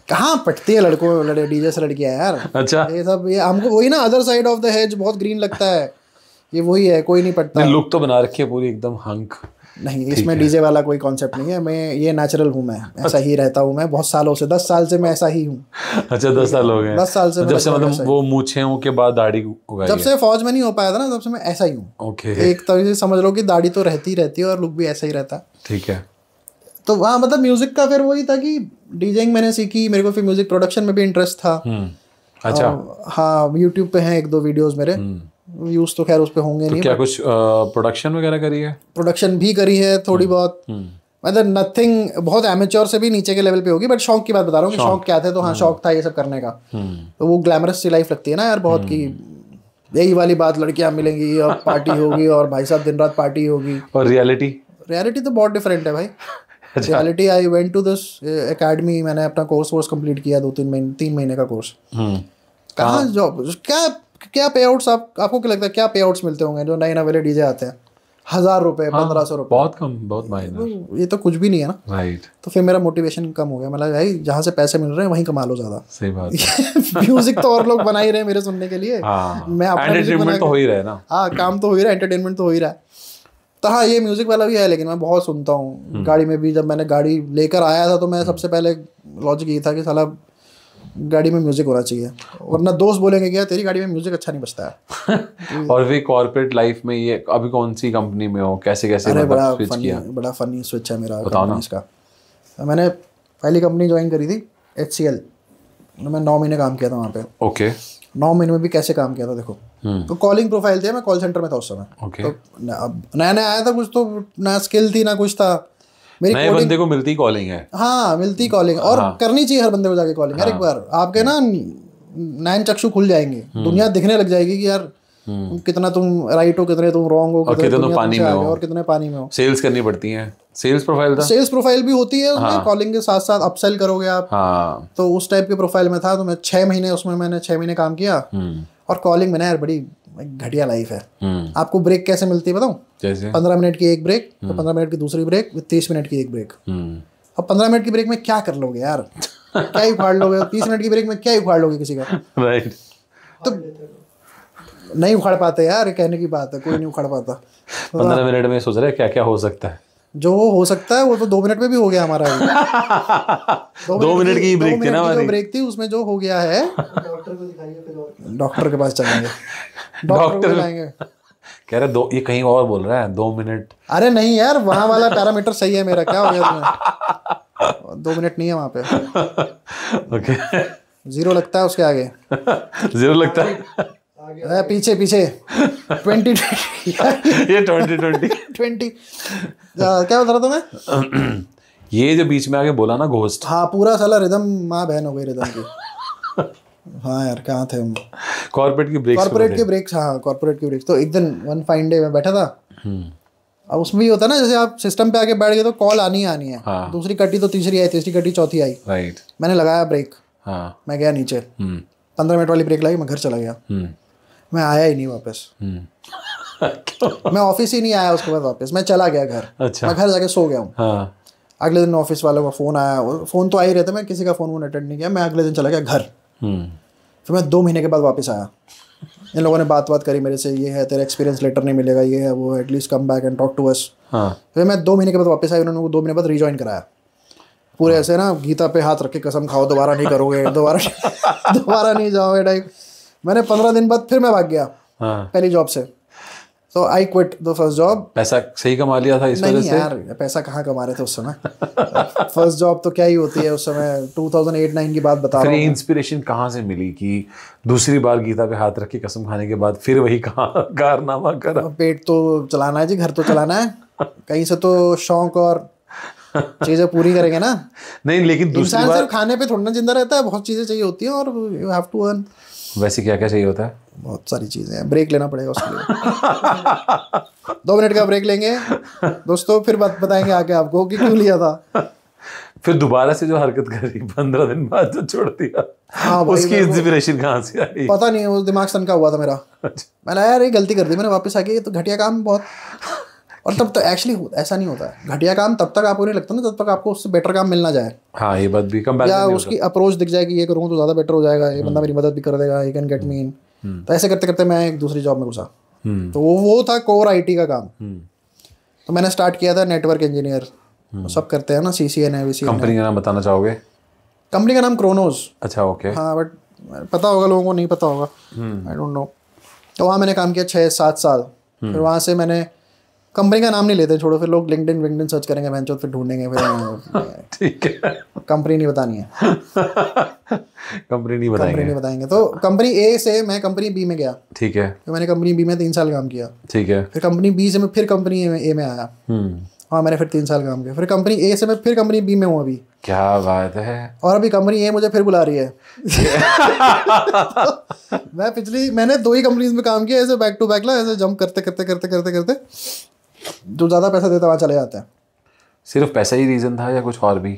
[SPEAKER 1] कहाँ पटती है लड़कों, डीजे से लड़कियाँ यार।
[SPEAKER 2] अच्छा,
[SPEAKER 1] ये सब ये हमको वही ना, other side of the hedge बहुत ग्रीन लगता है, ये वही है, कोई नहीं पटता।
[SPEAKER 2] लुक तो बना रखी है पूरी एकदम हंक।
[SPEAKER 1] नहीं, इसमें डीजे वाला कोई कॉन्सेप्ट नहीं है, मैं ये नेचुरल हूँ, मैं ऐसा ही रहता हूँ, मैं बहुत सालों से 10 साल से मैं ऐसा ही हूँ।
[SPEAKER 2] अच्छा 10 साल हो गए?
[SPEAKER 1] 10 साल से
[SPEAKER 2] जब से मतलब वो मूछें के बाद दाढ़ी उगाई
[SPEAKER 1] जब से फौज में नहीं हो पाया था ना, तब से मैं ऐसा ही हूँ।
[SPEAKER 2] ओके,
[SPEAKER 1] एक तरीके से समझ लो कि दाढ़ी तो रहती है और लुक भी ऐसा ही रहता है।
[SPEAKER 2] ठीक है।
[SPEAKER 1] तो वहाँ मतलब म्यूजिक का फिर वही था कि डीजेइंग मैंने सीखी, मेरे को फिर म्यूजिक प्रोडक्शन में भी इंटरेस्ट था।
[SPEAKER 2] अच्छा।
[SPEAKER 1] हाँ, यूट्यूब पे हैं 1-2 वीडियोस मेरे, व्यूज तो खैर उस पे होंगे नहीं।
[SPEAKER 2] क्या कुछ प्रोडक्शन वगैरह करी है?
[SPEAKER 1] प्रोडक्शन भी करी है थोड़ी बहुत, मतलब नथिंग बहुत एमेच्योर से भी नीचे के लेवल पे होगी, बट शौक की बात बता रहा हूँ कि शौक क्या थे। तो हाँ, शौक था ये सब करने का। तो वो ग्लैमरस सी लाइफ लगती है ना यार बहुत, की यही वाली बात, लड़कियां मिलेंगी और पार्टी होगी और भाई साहब दिन रात पार्टी होगी।
[SPEAKER 2] और रियलिटी
[SPEAKER 1] तो बहुत डिफरेंट है भाई। Reality, I went to this academy, मैंने अपना कोर्स कंप्लीट किया 3 महीने का कोर्स। कहाँ जॉब, क्या पे आउट्स, आपको क्या लगता है क्या पे आउट्स मिलते होंगे जो नए नवेले डीजे आते हैं? 1000 रुपये, 1500 रुपये,
[SPEAKER 2] बहुत कम, बहुत माइनर।
[SPEAKER 1] ये तो कुछ भी नहीं है ना।
[SPEAKER 2] राइट।
[SPEAKER 1] तो फिर मेरा मोटिवेशन कम हो गया, मतलब भाई जहाँ से पैसे मिल रहे हैं वहीं कमा लो ज़्यादा।
[SPEAKER 2] सही बात।
[SPEAKER 1] म्यूजिक तो और लोग बना ही रहे हैं मेरे सुनने के लिए। मैं अपना
[SPEAKER 2] एंटरटेनमेंट तो हो ही रहा है ना।
[SPEAKER 1] हाँ, काम तो हो ही रहा है, एंटरटेनमेंट तो हो ही रहा है। तो हाँ, ये म्यूजिक वाला भी है, लेकिन मैं बहुत सुनता हूँ। गाड़ी में भी जब मैंने गाड़ी लेकर आया था तो मैं सबसे पहले लॉजिक ये था कि साला गाड़ी में म्यूजिक होना चाहिए, वरना दोस्त बोलेंगे कि यार तेरी गाड़ी में म्यूजिक अच्छा नहीं बजता है।
[SPEAKER 2] और फिर कॉर्पोरेट लाइफ में ये अभी कौन सी कंपनी में हो, कैसे मतलब स्विच किया?
[SPEAKER 1] बड़ा फनी स्विच है मेरा कंपनीज का। मैंने पहली कंपनी ज्वाइन करी थी HCL, मैं 9 महीने काम किया था वहाँ पे।
[SPEAKER 2] ओके।
[SPEAKER 1] 9 महीने में भी कैसे काम किया था देखो। तो कॉलिंग प्रोफाइल थे, मैं कॉल सेंटर में था उस समय।
[SPEAKER 2] ओके।
[SPEAKER 1] तो अब नया नया आया था कुछ, तो ना स्किल थी ना कुछ था। मेरी
[SPEAKER 2] नए बंदे को मिलती कॉलिंग है।
[SPEAKER 1] हाँ, मिलती कॉलिंग, और करनी चाहिए हर बंदे को जाके कॉलिंग। यार एक बार आपके ना नैन चक्षु खुल जाएंगे, दुनिया दिखने लग जाएगी कि यार कितना तुम राइट हो, कितने तुम रॉन्ग हो,
[SPEAKER 2] कितने पानी में हो,
[SPEAKER 1] और कितने पानी में हो।
[SPEAKER 2] सेल्स करनी पड़ती है, सेल्स प्रोफाइल था।
[SPEAKER 1] सेल्स प्रोफाइल भी होती है उसमें, कॉलिंग के साथ साथ अपसेल करोगे आप।
[SPEAKER 2] हाँ।
[SPEAKER 1] तो उस टाइप के प्रोफाइल में था। तो मैं 6 महीने उसमें, मैंने 6 महीने काम किया। और कॉलिंग में ना यार बड़ी घटिया लाइफ है। आपको ब्रेक कैसे मिलती है बताऊं?
[SPEAKER 2] जैसे
[SPEAKER 1] 15 मिनट की एक ब्रेक, तो 15 मिनट की दूसरी ब्रेक, 30 मिनट की एक ब्रेक। अब 15 मिनट की ब्रेक में क्या कर लोगे यार? क्या ही उखाड़ लोगे? 30 मिनट की ब्रेक में क्या ही उखाड़ लोगे किसी का?
[SPEAKER 2] राइट।
[SPEAKER 1] तो नहीं उखाड़ पाते यार, कहने की बात है, कोई नहीं उखाड़ पाता।
[SPEAKER 2] 15 मिनट में सोच रहे क्या क्या हो सकता है?
[SPEAKER 1] जो हो सकता है वो तो 2 मिनट में भी हो गया हमारा।
[SPEAKER 2] 2 मिनट की ब्रेक थी ना हमारी।
[SPEAKER 1] ब्रेक थी, उसमें जो हो गया है डॉक्टर को दिखाइए, फिर डॉक्टर के पास चलेंगे, डॉक्टर को लाएंगे।
[SPEAKER 2] कह रहे 2, ये कहीं और बोल रहा है 2 मिनट।
[SPEAKER 1] अरे नहीं यार, वहाँ वाला पैरामीटर सही है मेरा, क्या हो गया तुम्हें? 2 मिनट नहीं है वहाँ पे।
[SPEAKER 2] ओके।
[SPEAKER 1] 0 लगता है उसके आगे।
[SPEAKER 2] 0 लगता है
[SPEAKER 1] पीछे 20
[SPEAKER 2] ये 20
[SPEAKER 1] क्या बता रहा था मैं?
[SPEAKER 2] ये जो बीच में आगे बोला ना घोस्ट।
[SPEAKER 1] हाँ, पूरा साला रिदम माँ बहन हो गई रिदम की। हाँ यार, कहाँ थे हम?
[SPEAKER 2] कॉर्पोरेट की ब्रेक्स।
[SPEAKER 1] हाँ, कॉर्पोरेट की ब्रेक्स। तो एक दिन वन फाइन डे में बैठा था। अब उसमें भी होता है ना, जैसे आप सिस्टम पे आके बैठ गए तो कॉल आनी है।
[SPEAKER 2] हाँ।
[SPEAKER 1] दूसरी कटी तो तीसरी आई, तीसरी कटी चौथी आई।
[SPEAKER 2] राइट।
[SPEAKER 1] मैंने लगाया ब्रेक।
[SPEAKER 2] हाँ।
[SPEAKER 1] मैं गया नीचे, 15 मिनट वाली ब्रेक लगी, मैं घर चला गया। मैं आया ही नहीं वापस। मैं ऑफिस ही नहीं आया उसके बाद वापस, मैं चला गया घर।
[SPEAKER 2] अच्छा।
[SPEAKER 1] मैं घर जाके सो गया हूँ।
[SPEAKER 2] हाँ।
[SPEAKER 1] अगले दिन ऑफिस वालों का फ़ोन आया, फ़ोन तो आ ही रहता, मैं किसी का फ़ोन अटेंड नहीं किया। मैं अगले दिन चला गया घर। फिर मैं 2 महीने के बाद वापस आया। इन लोगों ने बात करी मेरे से, ये है तेरा एक्सपीरियंस लेटर नहीं मिलेगा, ये है वो, at least come back and talk to us. फिर मैं 2 महीने के बाद वापस आया, उन्होंने 2 महीने बाद रिजॉइन कराया। पूरे ऐसे ना गीता पे हाथ रख के कसम खाओ दोबारा नहीं करोगे, दोबारा नहीं जाओगे टाइप। मैंने 15 दिन बाद फिर मैं भाग गया पहली जॉब से। तो I quit the first job.
[SPEAKER 2] पैसा सही कमा लिया था इस वजह
[SPEAKER 1] नहीं
[SPEAKER 2] से?
[SPEAKER 1] यार, पैसा कहाँ कमा रहे थे उस समय। फर्स्ट जॉब तो क्या ही होती है उस समय, 2008-9 की बात बता
[SPEAKER 2] फिर
[SPEAKER 1] रहा हूँ।
[SPEAKER 2] इंस्पिरेशन कहाँ से मिली कि दूसरी बार गीता पे हाथ रख के कसम खाने के बाद फिर वही कहाँ कारनामा करा?
[SPEAKER 1] पेट तो चलाना है जी, घर तो चलाना है, कहीं से तो शौक और चीजें पूरी करेंगे ना।
[SPEAKER 2] नहीं लेकिन दूसरी
[SPEAKER 1] इंसान
[SPEAKER 2] बार
[SPEAKER 1] सिर्फ खाने पे थोड़ा ना जिंदा रहता है, बहुत चीजें चाहिए होती हैं और यू हैव टू अर्न।
[SPEAKER 2] वैसे क्या क्या चाहिए होता है?
[SPEAKER 1] बहुत सारी चीजें हैं, ब्रेक लेना पड़ेगा उसके लिए। 2 मिनट का ब्रेक लेंगे दोस्तों, फिर बताएंगे आगे आपको कि क्यों लिया था।
[SPEAKER 2] फिर दोबारा से जो हरकत करी 15 दिन बाद जो छोड़ दिया,
[SPEAKER 1] हाँ भाई,
[SPEAKER 2] उसकी इंस्पिरेशन कहाँ से आई?
[SPEAKER 1] पता नहीं, वो दिमाग सनका हुआ था मेरा। मैंने यार ये गलती कर दी मैंने, वापस आके ये तो घटिया काम बहुत। और तब तक एक्चुअली ऐसा नहीं होता है, घटिया काम तब तक आपको नहीं लगता ना जब तक आपको उससे बेटर काम मिल ना जाए।
[SPEAKER 2] हाँ ये बात भी
[SPEAKER 1] या उसकी अप्रोच दिख जाए कि ये करूँ तो ज़्यादा बेटर हो जाएगा, ये बंदा मेरी मदद भी कर देगा, ये कैन गेट मी इन। तो ऐसे करते करते मैं एक दूसरी जॉब में घुसा। तो वो था कोर आईटी का काम। तो मैंने स्टार्ट किया था नेटवर्क इंजीनियर, सब करते हैं ना, CCN है, VCN है।
[SPEAKER 2] कंपनी का नाम बताना चाहोगे?
[SPEAKER 1] कंपनी का नाम क्रोनोस।
[SPEAKER 2] अच्छा ओके।
[SPEAKER 1] हाँ बट पता होगा लोगों को, नहीं पता होगा, आई डोंट नो। तो वहाँ मैंने काम किया 6-7 साल। फिर वहाँ से मैंने, कंपनी का नाम नहीं लेते, छोड़ो, फिर लोग लिंक्डइन सर्च करेंगे, बेंचो फिर ढूंढेंगे, फिर
[SPEAKER 2] ठीक है,
[SPEAKER 1] कंपनी नहीं बतानी है।
[SPEAKER 2] कंपनी नहीं
[SPEAKER 1] बताएंगे। तो कंपनी ए से मैं कंपनी बी में गया।
[SPEAKER 2] ठीक है।
[SPEAKER 1] तो मैंने कंपनी बी में 3 साल काम किया।
[SPEAKER 2] ठीक है।
[SPEAKER 1] फिर कंपनी बी से मैं फिर कंपनी ए में आया। हाँ मैंने फिर 3 साल काम किया। फिर कंपनी ए से मैं फिर कंपनी बी में हूँ अभी।
[SPEAKER 2] क्या बात है।
[SPEAKER 1] और अभी कंपनी ए मुझे फिर बुला रही है। मैंने 2 ही कंपनीज में काम किया, ऐसे बैक टू बैक ला, ऐसे जंप करते जो ज़्यादा पैसा देता वहाँ चले जाते हैं।
[SPEAKER 2] सिर्फ पैसा ही रीज़न था या कुछ और भी?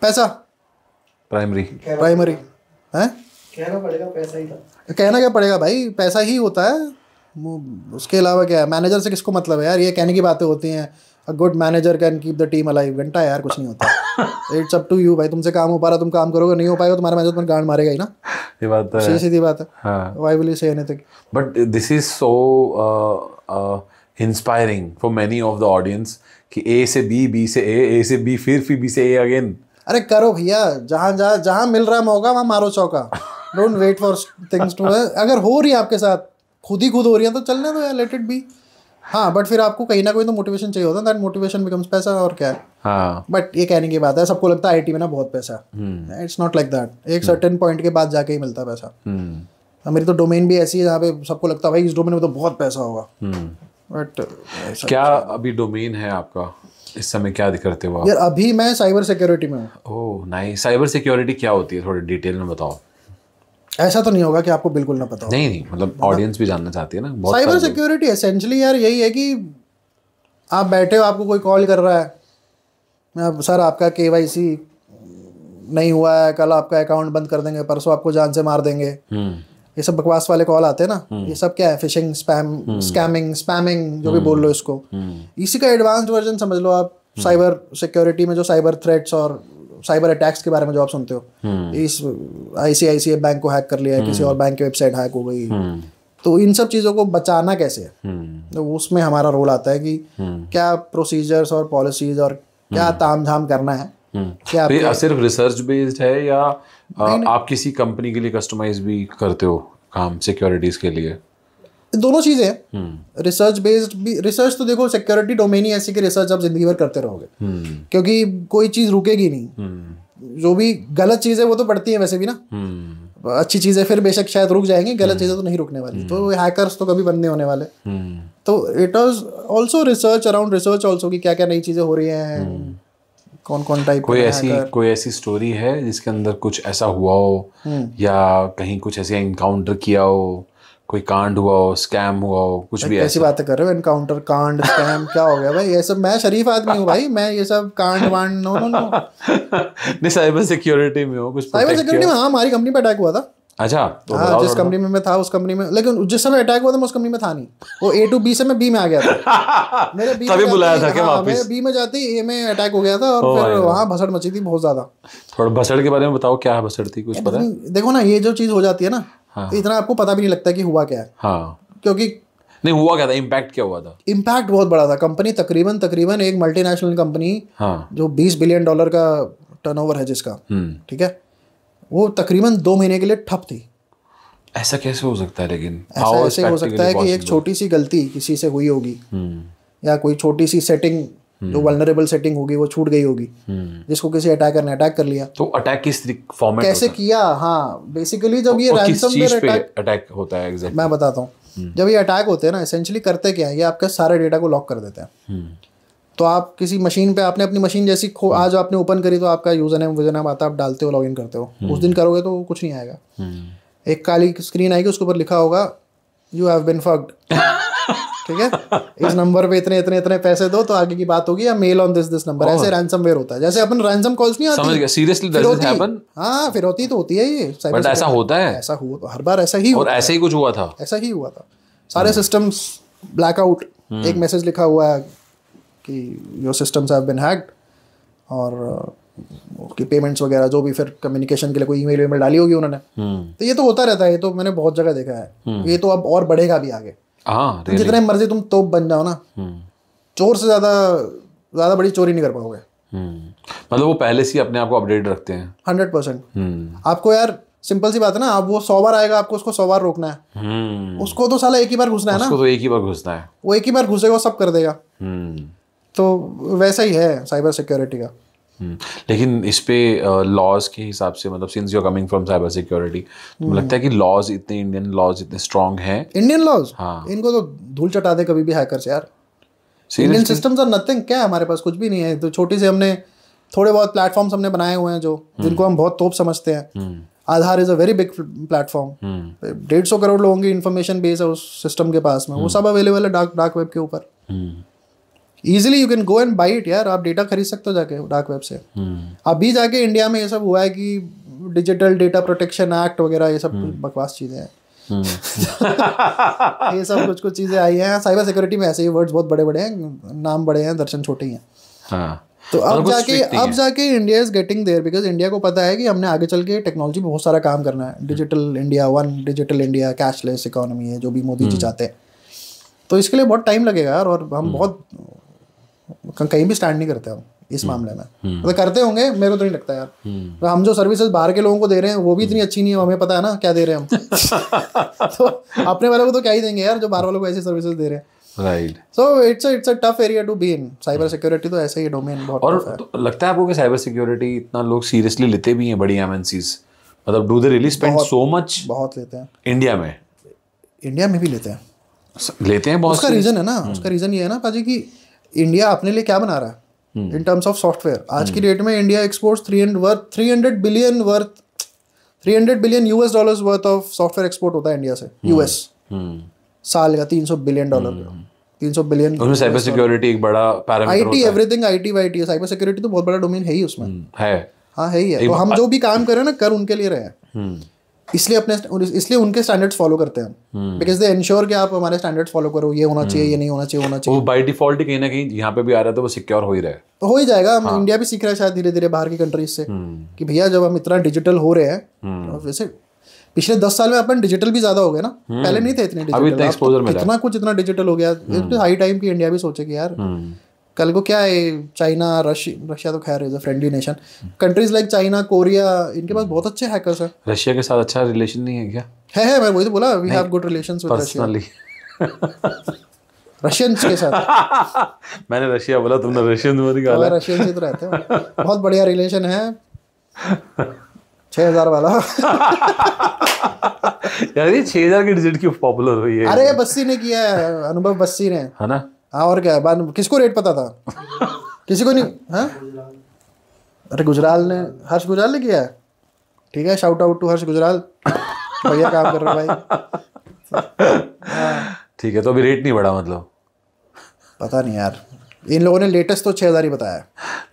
[SPEAKER 1] पैसा
[SPEAKER 2] प्राइमरी
[SPEAKER 1] है, कहना पड़ेगा पैसा ही था। कहना क्या पड़ेगा भाई, पैसा ही होता है, उसके अलावा क्या है। मैनेजर से किसको मतलब है यार, ये कहने की बातें होती हैं, a good manager can keep the team alive. घंटा यार कुछ नहीं होता। इट्स अप टू यू भाई, तुमसे काम हो पा रहा तुम काम करोगे, नहीं हो पाएगा तुम्हारा मैनेजर तुम्हें गांड मारेगा ही ना।
[SPEAKER 2] ये बात है,
[SPEAKER 1] सीधी बात है।
[SPEAKER 2] हाँ।
[SPEAKER 1] Why will you say anything?
[SPEAKER 2] But this is so inspiring for many of the audience कि ए से बी, बी से ए से बी, फिर बी से ए अगेन।
[SPEAKER 1] अरे करो भैया, जहाँ मिल रहा है मौका वहाँ मारो चौका। Don't wait for things to, अगर हो रही है आपके साथ, खुद हो रही है तो चलने दो यार, लेट इट बी। हाँ बट फिर आपको कहीं ना कोई तो मोटिवेशन चाहिए होता है, दैट मोटिवेशन बिकम्स पैसा, और क्या है।
[SPEAKER 2] हाँ
[SPEAKER 1] बट ये कहने की बात है, सबको लगता है आईटी में ना बहुत पैसा है, इट्स नॉट लाइक दैट। एक सर्टेन पॉइंट के बाद जाके ही मिलता है पैसा। मेरी तो डोमेन भी ऐसी है जहाँ पे सबको लगता है भाई इस डोमेन में तो बहुत पैसा होगा। बट
[SPEAKER 2] क्या अभी डोमेन है आपका इस समय, क्या करते हो आप?
[SPEAKER 1] यार अभी मैं साइबर सिक्योरिटी में हूँ।
[SPEAKER 2] Oh nice. साइबर सिक्योरिटी क्या होती है, थोड़ी डिटेल में बताओ।
[SPEAKER 1] ऐसा तो नहीं होगा कि आपको बिल्कुल ना पता हो।
[SPEAKER 2] नहीं मतलब ऑडियंस भी जानना चाहती है ना बहुत।
[SPEAKER 1] साइबर सिक्योरिटी एसेंशियली यार यही है कि आप बैठे हो, आपको कोई कॉल कर रहा है, सर आपका KYC नहीं हुआ है, कल आपका अकाउंट बंद कर देंगे, परसों आपको जान से मार देंगे। ये सब बकवास वाले कॉल आते हैं ना, ये सब क्या है, फिशिंग, स्पैमिंग जो भी बोल लो इसको। इसी का एडवांस्ड वर्जन समझ लो आप। साइबर सिक्योरिटी में जो साइबर थ्रेट्स और साइबर अटैक्स के बारे में जो आप सुनते हो, इस ICICI बैंक को हैक कर लिया है, किसी और बैंक की वेबसाइट हैक हो गई, तो इन सब चीज़ों को बचाना कैसे है, तो उसमें हमारा रोल आता है कि क्या प्रोसीजर्स और पॉलिसीज और क्या ताम झाम करना है। क्या
[SPEAKER 2] तो ये सिर्फ रिसर्च बेस्ड है या आप किसी कंपनी के लिए कस्टमाइज भी करते हो काम सिक्योरिटीज के लिए?
[SPEAKER 1] दोनों चीज़ें हैं। रिसर्च बेस्ड भी, रिसर्च तो देखो सिक्योरिटी डोमेन ही ऐसी कि रिसर्च आप जिंदगी भर करते रहोगे, क्योंकि कोई चीज़ रुकेगी नहीं। जो भी गलत चीज़ है वो तो बढ़ती है वैसे भी ना। अच्छी चीज़ें फिर बेशक शायद रुक जाएंगी, गलत चीज़ें तो नहीं रुकने वाली। तो हैकर्स तो कभी बंद नहीं होने वाले। तो it was also research around research also कि क्या क्या नई चीज़ें हो रही हैं, कौन कौन टाइप।
[SPEAKER 2] कोई ऐसी स्टोरी है जिसके अंदर कुछ ऐसा हुआ हो या कहीं कुछ ऐसे एनकाउंटर किया हो, कोई कांड हुआ हो, स्कैम हुआ हो, कुछ भी
[SPEAKER 1] ऐसी बातें कर रहे हो? एनकाउंटर, कांड, स्कैम क्या हो गया भाई? ये सब, मैं शरीफ आदमी हूँ भाई, मैं ये सब कांड वांड नो।
[SPEAKER 2] नहीं साइबर सिक्योरिटी में हो कुछ?
[SPEAKER 1] साइबर सिक्योरिटी में हाँ, हमारी कंपनी पे अटैक हुआ था।
[SPEAKER 2] अच्छा तो
[SPEAKER 1] हाँ, जिस कंपनी में मैं था उस कंपनी में, लेकिन जिस समय अटैक हुआ था मैं उस कंपनी में था नहीं। वो A to B से मैं B में आ गया था। मेरे B
[SPEAKER 2] तभी बुलाया था क्या वापस?
[SPEAKER 1] मेरे B में जाते ही A में अटैक हो गया था और फिर वहाँ भसड़ मची थी बहुत ज्यादा।
[SPEAKER 2] थोड़ा भसड़ के बारे में बताओ, क्या भसड़ थी, कुछ पता है?
[SPEAKER 1] देखो ना, ये जो चीज हो जाती है ना, इतना आपको पता भी नहीं लगता कि हुआ क्या है।
[SPEAKER 2] हाँ
[SPEAKER 1] क्योंकि
[SPEAKER 2] नहीं हुआ क्या था, इम्पैक्ट क्या हुआ था?
[SPEAKER 1] इम्पैक्ट बहुत बड़ा था। कंपनी तकरीबन एक मल्टीनेशनल कंपनी जो $20 बिलियन का टर्नओवर है जिसका, ठीक है, वो तकरीबन 2 महीने के लिए ठप थी।
[SPEAKER 2] ऐसा कैसे हो सकता है लेकिन?
[SPEAKER 1] ऐसा ऐसे हो सकता है कि एक छोटी सी गलती किसी से हुई होगी, या कोई छोटी सी सेटिंग जो वल्नरेबल सेटिंग होगी वो छूट गई होगी, जिसको किसी अटैकर ने अटैक कर लिया।
[SPEAKER 2] तो अटैक किस फॉर्मेट
[SPEAKER 1] कैसे किया? हाँ, बेसिकली जब ये रैंसमवेयर
[SPEAKER 2] अटैक होता है एग्जैक्टली
[SPEAKER 1] मैं बताता हूँ। जब ये अटैक होते हैं ना, एसेंशियली करते क्या है, ये आपके सारे डेटा को लॉक कर देते हैं। तो आप किसी मशीन पे, आपने अपनी मशीन जैसी आज आपने ओपन करी तो आपका यूजर नेम आता, आप डालते हो, लॉगिन करते हो। उस दिन करोगे तो कुछ नहीं आएगा, एक काली स्क्रीन आएगी, उसके ऊपर लिखा होगा यू हैव बीन फक्ड। ठीक है, इस नंबर पे इतने इतने इतने पैसे दो तो आगे की बात होगी, या मेल ऑन दिस नंबर। ऐसे रैंसमवेयर होता है, जैसे अपन रैंसम कॉल्स नहीं आती। समझ गया,
[SPEAKER 2] सीरियसली डज दिस हैपन?
[SPEAKER 1] हाँ, फिर होती तो होती है ये,
[SPEAKER 2] बट ऐसा होता है,
[SPEAKER 1] ऐसा हुआ हर बार, ऐसा ही
[SPEAKER 2] और ऐसे ही कुछ हुआ था,
[SPEAKER 1] ऐसा ही हुआ था। सारे सिस्टम्स ब्लैकआउट, एक मैसेज लिखा हुआ है कि your systems have been hacked, और उसकी पेमेंट्स वगैरह जो भी फिर कम्युनिकेशन के लिए कोई ईमेल डाली होगी उन्होंने। तो ये तो होता रहता है, ये तो मैंने बहुत जगह देखा है। ये तो अब और बढ़ेगा भी आगे।
[SPEAKER 2] तो
[SPEAKER 1] जितने मर्जी तुम तोप बन जाओ ना, चोर से ज्यादा बड़ी चोरी नहीं कर पाओगे।
[SPEAKER 2] मतलब वो पहले से ही अपने आप को अपडेट रखते हैं
[SPEAKER 1] 100%। आपको यार सिंपल सी बात है ना, आप वो 100 बार आएगा, आपको उसको 100 बार रोकना है। उसको तो साला एक ही बार घुसना है ना,
[SPEAKER 2] उसको तो एक ही बार घुसना है,
[SPEAKER 1] वो एक ही बार घुसेगा, सब कर देगा। तो वैसा ही है साइबर सिक्योरिटी का।
[SPEAKER 2] लेकिन इस पे लॉज के हिसाब से, मतलब since you are coming from cyber security, तो मुझे लगता है कि लॉज इतने, इंडियन लॉज इतने स्ट्रांग हैं।
[SPEAKER 1] इंडियन लॉज,
[SPEAKER 2] हाँ,
[SPEAKER 1] इनको तो धूल चटा दे कभी भी हैकर्स यार। Indian systems are nothing. क्या है हमारे पास? कुछ भी नहीं है। तो छोटी सी हमने थोड़े बहुत प्लेटफॉर्म्स हमने बनाए हुए हैं जो जिनको हम बहुत तोप समझते हैं। Aadhaar is a very big platform, 150 crore लोगों की इन्फॉर्मेशन बेस है उस सिस्टम के पास में। वो सब अवेलेबल है डार्क वेब के ऊपर। Easily you can go and by it यार। आप डेटा खरीद सकते हो जाके डार्क वेब से। अभी जाके इंडिया में ये सब हुआ है कि डिजिटल डेटा प्रोटेक्शन एक्ट वगैरह, ये सब बकवास चीज़ें हैं। ये सब कुछ कुछ चीज़ें आई हैं। साइबर सिक्योरिटी में ऐसे ही वर्ड्स बहुत बड़े बड़े हैं, नाम बड़े हैं, दर्शन छोटे ही हैं।
[SPEAKER 2] हाँ।
[SPEAKER 1] तो अब जाके India is getting there, because India को पता है कि हमने आगे चल के टेक्नोलॉजी में बहुत सारा काम करना है। Digital India 1, digital India, cashless economy है जो भी मोदी जी चाहते हैं। तो इसके लिए बहुत टाइम लगेगा यार, और हम बहुत कहीं भी स्टैंड नहीं करते हम इस मामले में। मतलब करते होंगे, मेरे को तो नहीं लगता यार। तो हम जो सर्विसेज बाहर के लोगों को दे रहे हैं वो भी इतनी अच्छी नहीं है, हमें पता है ना क्या दे रहे हैं हम। तो अपने वालों को तो क्या ही देंगे यार जो बाहर वालों को ऐसी सर्विसेज दे रहे हैं।
[SPEAKER 2] Right.
[SPEAKER 1] So it's a tough area to be in. Cyber security तो ऐसे ही डोमेन बहुत
[SPEAKER 2] और तो लगता है आपको कि साइबर सिक्योरिटी इतना लोग सीरियसली लेते भी हैं बड़ी एमएनसीज? मतलब do they really spend so much?
[SPEAKER 1] बहुत लेते हैं
[SPEAKER 2] इंडिया में।
[SPEAKER 1] इंडिया में भी लेते हैं
[SPEAKER 2] बहुत।
[SPEAKER 1] उसका रीजन है ना, उसका रीजन ये है ना पाजी कि इंडिया अपने लिए क्या बना रहा है इन टर्म्स ऑफ सॉफ्टवेयर। आज की डेट में India exports 300 billion US dollars worth of software export होता है इंडिया से यूएस साल का। $300 बिलियन 300 बिलियन।
[SPEAKER 2] उसमें साइबर सिक्योरिटी एक बड़ा पैरामीटर
[SPEAKER 1] होता है। एवरीथिंग आईटी वाईटी, साइबर सिक्योरिटी तो बहुत बड़ा डोमेन है ही उसमें।
[SPEAKER 2] है,
[SPEAKER 1] हाँ है ही है। तो हम जो भी काम कर रहे हैं ना, कर उनके लिए रहे हैं, इसलिए उनके स्टैंडर्ड्स फॉलो करते हैं। बिकॉज दे इंश्योर कि आप हमारे स्टैंडर्ड्स फॉलो करो, ये होना चाहिए, ये नहीं होना चाहिए, होना चाहिए।
[SPEAKER 2] वो बाय डिफॉल्ट कहीं ना कहीं यहाँ पे भी आ रहा है तो वो सिक्योर हो ही रहा है।
[SPEAKER 1] तो हो ही जाएगा। हम इंडिया भी सीख रहा है शायद धीरे धीरे बाहर की कंट्रीज से कि भैया जब हम इतना डिजिटल हो रहे हैं, वैसे पिछले 10 साल में अपन डिजिटल भी ज्यादा हो गए ना, पहले नहीं थे इतने डिजिटल। इतना कुछ इतना डिजिटल हो गया। हाई टाइम की इंडिया भी सोचे कि यार कल को क्या है, चाइना, रशिया तो खैर is a friendly nation, countries like China, Korea, इनके पास बहुत अच्छे हैकर्स हैं।
[SPEAKER 2] रशिया के साथ अच्छा रिलेशन नहीं है क्या?
[SPEAKER 1] है, मैं वही तो बोला, we have good relations with Russia. Russians के साथ।
[SPEAKER 2] मैंने रशिया बोला, तुमने रशियन बोल दिया।
[SPEAKER 1] रशियन से तो रहते हैं, बहुत बढ़िया रिलेशन है। 6000 वाला।
[SPEAKER 2] यार ये 6000 की डिजिट क्यों पॉपुलर हुई है?
[SPEAKER 1] अरे बस्सी ने किया है, अनुभव बस्सी ने,
[SPEAKER 2] है ना।
[SPEAKER 1] हाँ, और क्या है, किसको रेट पता था? किसी को नहीं। हाँ, अरे गुजराल ने, हर्ष गुजराल ने किया है। ठीक है, शाउट आउट टू हर्ष गुजराल, बढ़िया काम कर रहा भाई।
[SPEAKER 2] ठीक है, तो अभी रेट नहीं बढ़ा मतलब?
[SPEAKER 1] पता नहीं यार, इन लोगों ने लेटेस्ट तो 6000 ही बताया।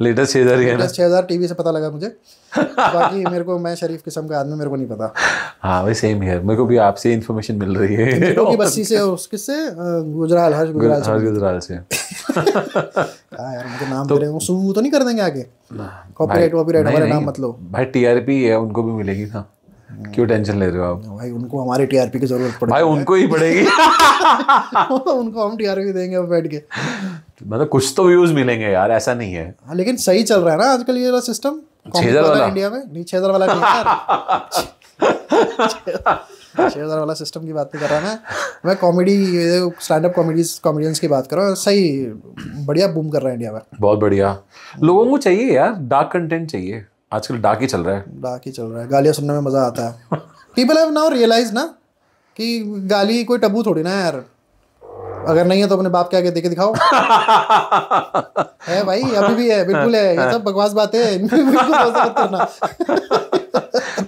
[SPEAKER 2] लेटेस्ट 6000 ही है ना?
[SPEAKER 1] 6000 टीवी से पता लगा मुझे। बाकी मेरे को, मैं शरीफ किस्म का आदमी, मेरे को नहीं पता।
[SPEAKER 2] हाँ भाई, सेम है, मेरे को भी आपसे इन्फॉर्मेशन मिल रही है
[SPEAKER 1] की बस्सी से। किससे? गुजराल, हर्ष गुजराल से। यार मुझे नाम दे रहे हो, सू तो नहीं कर देंगे आगे? कॉपीराइट हमारे नाम मत लो
[SPEAKER 2] भाई। टीआरपी है, उनको भी मिलेगी ना, क्यों टेंशन ले रहे हो आप
[SPEAKER 1] भाई? उनको हमारी टीआरपी की जरूरत पड़ेगी
[SPEAKER 2] भाई, उनको ही पड़ेगी।
[SPEAKER 1] उनको हम टीआरपी देंगे बैठ के।
[SPEAKER 2] मतलब कुछ तो व्यूज मिलेंगे यार, ऐसा नहीं है।
[SPEAKER 1] हाँ, लेकिन सही चल रहा है ना आजकल ये सिस्टम।
[SPEAKER 2] 6000 वाला
[SPEAKER 1] इंडिया में नहीं, 6000 वाला नहीं यार। शेयरदार वाला सिस्टम की बात नहीं कर रहा मैं कॉमेडी स्टैंड अप कॉमेडियंस की बात कर रहा हूँ। सही बढ़िया बूम कर रहा है इंडिया में।
[SPEAKER 2] बहुत बढ़िया। लोगों को चाहिए यार, डार्क कंटेंट चाहिए, आजकल डार्क ही चल रहा है।
[SPEAKER 1] डार्क ही चल रहा है, गालियाँ सुनने में मजा आता है। पीपल हैव नाउ रियलाइज ना कि गाली कोई टबू थोड़ी ना है यार। अगर नहीं है तो अपने बाप के आगे देके दिखाओ। है भाई, अभी भी है, बिल्कुल है। ये सब बकवास बातें हैं, इनमें बिल्कुल भरोसा मत करना।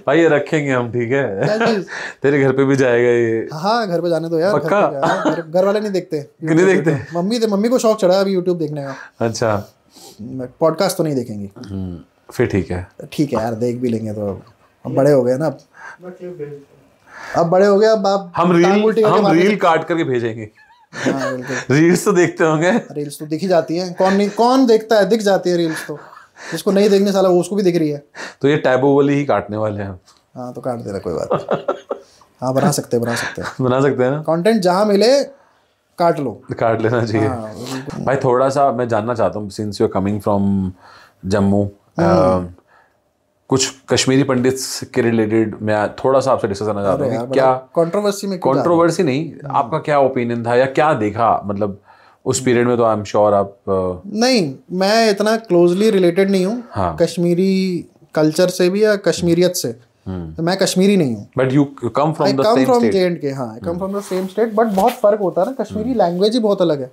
[SPEAKER 2] भाई ये रखेंगे हम, ठीक है? तेरे घर पे भी जाएगा ये।
[SPEAKER 1] हाँ घर पे जाने दो यार।
[SPEAKER 2] पक्का?
[SPEAKER 1] घर वाले नहीं देखते।
[SPEAKER 2] नहीं देखते?
[SPEAKER 1] मम्मी को शौक चढ़ा अभी यूट्यूब देखने का।
[SPEAKER 2] अच्छा।
[SPEAKER 1] पॉडकास्ट तो नहीं देखेंगी।
[SPEAKER 2] फिर ठीक है।
[SPEAKER 1] ठीक है यार, देख भी लेंगे तो। अब बड़े हो गए ना, अब बड़े हो गए। अब आप
[SPEAKER 2] हम रील काट करके भेजेंगे।
[SPEAKER 1] हाँ बिल्कुल।
[SPEAKER 2] रील्स तो देखते होंगे।
[SPEAKER 1] रील्स तो दिखी जाती हैं, कौन देखता है, दिख जाती है रील्स तो। जिसको नहीं देखने साला वो उसको भी दिख रही है।
[SPEAKER 2] तो ये टैबू वाली ही काटने वाले हैं।
[SPEAKER 1] हाँ तो काट देना, कोई बात नहीं। हाँ बना सकते हैं
[SPEAKER 2] बना सकते हैं ना।
[SPEAKER 1] कंटेंट जहाँ मिले काट लो,
[SPEAKER 2] काट लेना चाहिए।
[SPEAKER 1] हाँ,
[SPEAKER 2] भाई थोड़ा सा मैं जानना चाहता हूँ, since you are coming from Jammu, कुछ कश्मीरी पंडित्स के रिलेटेड मैं थोड़ा सा आपसे डिस्कस करना चाहता हूँ कि क्या कंट्रोवर्सी नहीं, आपका क्या ओपिनियन था या क्या देखा, मतलब उस पीरियड में तो आई एम श्योर आप
[SPEAKER 1] नहीं, मैं इतना क्लोजली रिलेटेड नहीं हूँ
[SPEAKER 2] हाँ।
[SPEAKER 1] कश्मीरी कल्चर से भी या कश्मीरियत से। तो मैं कश्मीरी नहीं हूँ,
[SPEAKER 2] but you come from the same state.
[SPEAKER 1] J&K, हाँ I come from the same state, but बहुत फर्क होता है ना। कश्मीरी लैंग्वेज ही बहुत अलग है।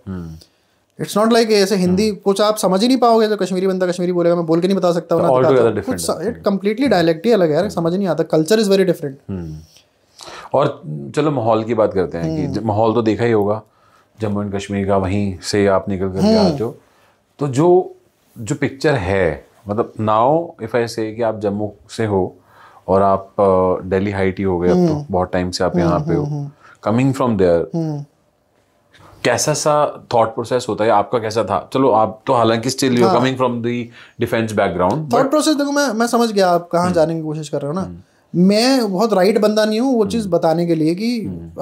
[SPEAKER 1] इट्स नॉट लाइक ऐसे हिंदी कुछ आप समझ ही नहीं पाओगे। जो कश्मीरी बंदा कश्मीरी बोलेगा, मैं बोल के नहीं बता सकता हूँ। कुछ कंप्लीटली डायलेक्ट ही अलग है यार, समझ नहीं आता। Culture is very different.
[SPEAKER 2] और चलो माहौल की बात करते हैं कि माहौल तो देखा ही होगा जम्मू एंड कश्मीर का, वहीं से आप निकल कर आते हो, तो जो पिक्चर है, मतलब नाउ इफ आई से कि आप जम्मू से हो और आप दिल्ली हाइट ही हो गए, अब तो बहुत टाइम से आप यहाँ पे हो, कमिंग फ्रॉम देयर, कैसा सा थॉट प्रोसेस होता है आपका, कैसा था? चलो आप तो हालांकि still you coming from the defence background.
[SPEAKER 1] Thought process देखो, मैं समझ गया आप कहाँ जाने की कोशिश कर रहे हो ना। मैं बहुत राइट बंदा नहीं हूँ वो चीज़ बताने के लिए कि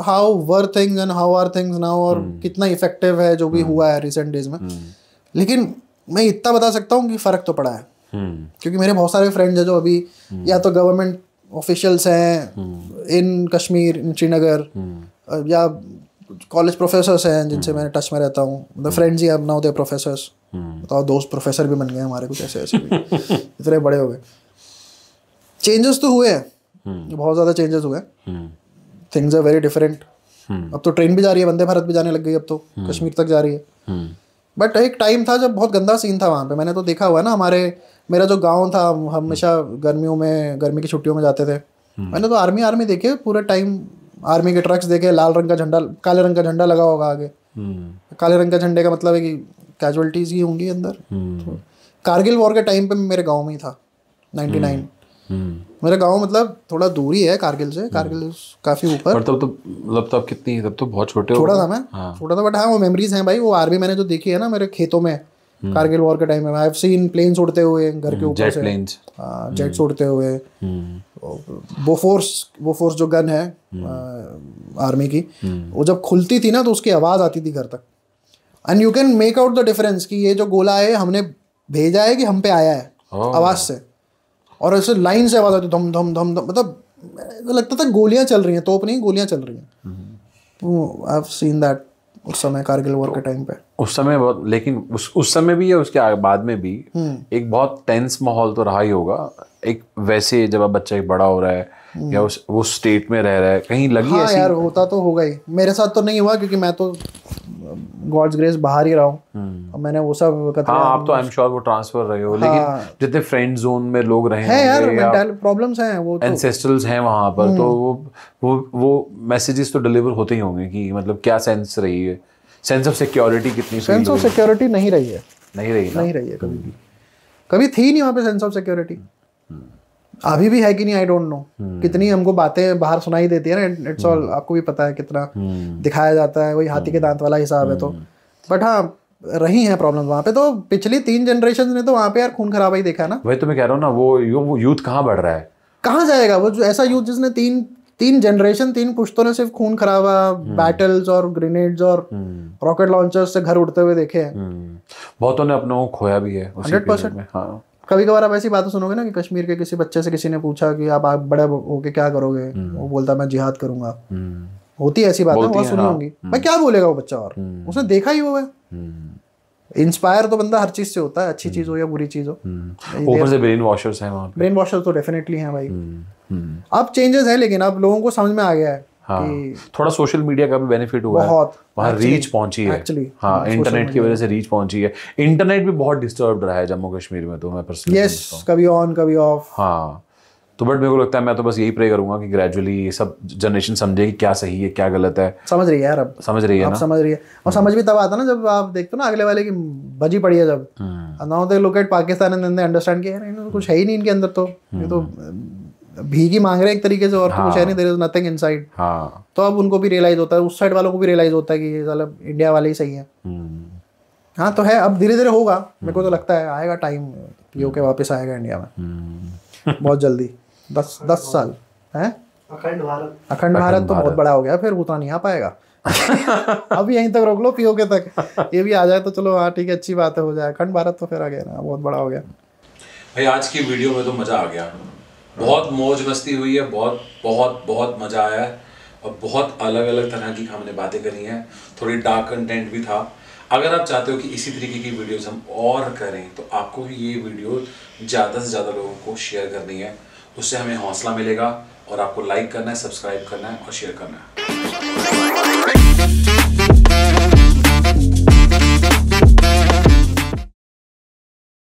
[SPEAKER 1] how were things and how are things now, और कितना इफेक्टिव है जो भी हुआ है रिसेंट डेज में। लेकिन मैं इतना बता सकता हूँ कि फ़र्क तो पड़ा है, क्योंकि मेरे बहुत सारे फ्रेंड्स हैं जो अभी या तो गवर्नमेंट ऑफिशियल्स हैं इन कश्मीर, इन श्रीनगर, या कॉलेज प्रोफेसर्स हैं जिनसे मैं टच में रहता हूँ। मतलब फ्रेंड्स ही अब नाउ दे प्रोफेसर्स। बताओ, दोस्त प्रोफेसर भी बन गए हमारे, कुछ ऐसे ऐसे भी। इतने बड़े हो गए। चेंजेस तो हुए हैं, बहुत ज़्यादा चेंजेस हुए। Things are very different. अब तो ट्रेन भी जा रही है, वंदे भारत भी जाने लग गई, अब तो कश्मीर तक जा रही है। बट एक टाइम था जब बहुत गंदा सीन था वहाँ पे। मैंने तो देखा हुआ है ना, मेरा जो गांव था, हमेशा गर्मी की छुट्टियों में जाते थे। मैंने तो आर्मी देखे पूरे टाइम, आर्मी के ट्रक्स देखे, लाल रंग का झंडा, काले रंग का झंडा लगा होगा आगे। काले रंग का झंडे का मतलब है कि कैजुअलिटीज ही होंगी अंदर। तो कारगिल वॉर के टाइम पे मेरे गांव में ही था 99। मेरा गांव मतलब थोड़ा दूरी है कारगिल से, कारगिल काफी ऊपर।
[SPEAKER 2] तब कितनी, तब तो बहुत छोटे,
[SPEAKER 1] छोटा था मैं। छोटा था, बट हाँ वो मेमोरीज हैं भाई। वो आर्मी मैंने जो देखी है ना मेरे खेतों में कारगिल वॉर के टाइम में, आई हैव सीन प्लेन्स उड़ते हुए घर के ऊपर से, जेट्स उड़ते हुए। बोफोर्स जो गन है आर्मी की, वो जब खुलती थी ना तो उसकी आवाज आती थी घर तक। And you can make out the difference कि ये जो गोला है हमने भेजा है कि हम पे आया है, आवाज से। और ऐसे लाइन से आवाज आती, धम धम धम धम, मतलब लगता था गोलियां चल रही हैं, तोप नहीं गोलियां चल रही हैं। आई हैव सीन दैट उस समय कारगिल वॉर के टाइम पे।
[SPEAKER 2] उस समय बहुत, लेकिन उस समय भी या उसके बाद में भी एक बहुत टेंस माहौल तो रहा ही होगा। एक वैसे जब अब बच्चा एक बड़ा हो रहा है या वो स्टेट में रह रहा है, कहीं लगी
[SPEAKER 1] हाँ
[SPEAKER 2] ऐसी?
[SPEAKER 1] यार होता तो होगा ही। मेरे साथ तो नहीं हुआ क्योंकि मैं तो गॉड्स ग्रेस बाहर ही रहा हूँ। मैंने वो सब
[SPEAKER 2] हाँ, आप तो आई एम श्योर वो ट्रांसफर रहे हो। लेकिन जितने फ्रेंड जोन में लोग रहे
[SPEAKER 1] हैं यार, मेंटल प्रॉब्लम्स हैं, वो
[SPEAKER 2] एंसेस्ट्रल्स हैं वहाँ पर, तो वो मैसेजेस तो डिलीवर होते ही होंगे कि मतलब क्या सेंस रही है, सेंस ऑफ सिक्योरिटी कितनी?
[SPEAKER 1] सेंस ऑफ सिक्योरिटी नहीं रही है,
[SPEAKER 2] नहीं रही है
[SPEAKER 1] कभी भी। कभी थी नहीं वहाँ पे सेंस ऑफ सिक्योरिटी। अभी भी है कि नहीं आई डोंट नो। कितनी हमको बातें बाहर सुनाई देती है ना, इट्स ऑल आपको भी पता है कितना दिखाया जाता है, वही हाथी के दांत वाला हिसाब है। तो बट हाँ रही हैं प्रॉब्लम्स वहाँ पे। तो पिछली 3 जनरेशन ने तो वहाँ पे यार खून खराबा ही देखा है ना।
[SPEAKER 2] वही तो मैं कह रहा हूँ ना, वो यूथ कहाँ बढ़ रहा है, कहाँ
[SPEAKER 1] जाएगा वो जो ऐसा यूथ जिसने 3 जनरेशन 3 पुश्तों ने सिर्फ खून खराबा, बैटल्स और ग्रेनेड्स और रॉकेट लॉन्चर्स से घर उड़ते हुए देखे हैं।
[SPEAKER 2] बहुतों ने अपनों को खोया भी है
[SPEAKER 1] 100%। कभी कभार आप ऐसी बातें सुनोगे ना कि कश्मीर के किसी बच्चे से किसी ने पूछा कि आप बड़े होके क्या करोगे, वो बोलता मैं जिहाद करूंगा। होती है ऐसी बातें, बहुत सुनी होंगी। भाई क्या बोलेगा वो बच्चा, और उसने देखा ही वो है। इंस्पायर तो बंदा हर चीज से होता है, अच्छी चीज हो या बुरी चीज हो।
[SPEAKER 2] ऊपर से ब्रेन वॉशर्स हैं वहाँ पे।
[SPEAKER 1] ब्रेन वॉशर्स तो डेफिनेटली हैं भाई। अब चेंजेस है, लेकिन अब लोगों को समझ में आ गया है कि
[SPEAKER 2] थोड़ा सोशल मीडिया का भी बेनिफिट हुआ है,
[SPEAKER 1] बहुत
[SPEAKER 2] वहाँ रीच पहुंची है
[SPEAKER 1] एक्चुअली।
[SPEAKER 2] हाँ, इंटरनेट की वजह से रीच पहुंची है। इंटरनेट भी बहुत डिस्टर्ब रहा है जम्मू कश्मीर में, तो मैं पर्सनली
[SPEAKER 1] यस, कभी ऑन कभी ऑफ।
[SPEAKER 2] हाँ, तो बट मेरे को लगता है, मैं तो बस यही प्रे करूंगा कि ग्रेजुअली ये सब जनरेशन समझे कि क्या सही है क्या गलत है।
[SPEAKER 1] समझ रही है यार, अब
[SPEAKER 2] समझ रही है ना,
[SPEAKER 1] समझ रही है। और समझ भी तब आता ना जब आप देखते हो ना अगले वाले की बजी पड़ी है, जब now they look at Pakistan and they understand कि यार इन्हें कुछ है ही नहीं इनके अंदर, तो ये तो भीख ही मांग रहे हैं एक तरीके से, और तो कुछ है नहीं, देयर इज नथिंग इनसाइड।
[SPEAKER 2] हाँ,
[SPEAKER 1] तो अब उनको भी रियलाइज होता है, उस साइड वालों को भी रियलाइज होता है कि ये साला इंडिया वाले ही सही है। हाँ तो है, अब धीरे धीरे होगा। मेरे को तो लगता है आएगा टाइम, पीओके वापस आएगा इंडिया में बहुत जल्दी। 10 साल है। अखंड भारत तो बहुत बड़ा हो गया, फिर उतना नहीं आ पाएगा। अब यहीं तक रोक लो, पीओके तक ये भी आ जाए तो चलो हाँ ठीक है, अच्छी बात है, हो जाए। अखंड भारत तो फिर आ गया ना, बहुत बड़ा हो गया
[SPEAKER 2] भाई। आज की वीडियो में तो मज़ा आ गया, बहुत मौज मस्ती हुई है, बहुत बहुत बहुत मज़ा आया है, और बहुत अलग अलग तरह की हमने बातें करी हैं। थोड़ी डार्क कंटेंट भी था। अगर आप चाहते हो कि इसी तरीके की वीडियोस हम और करें, तो आपको भी ये वीडियो ज़्यादा से ज़्यादा लोगों को शेयर करनी है। उससे हमें हौसला मिलेगा, और आपको लाइक करना है, सब्सक्राइब करना है और शेयर करना है।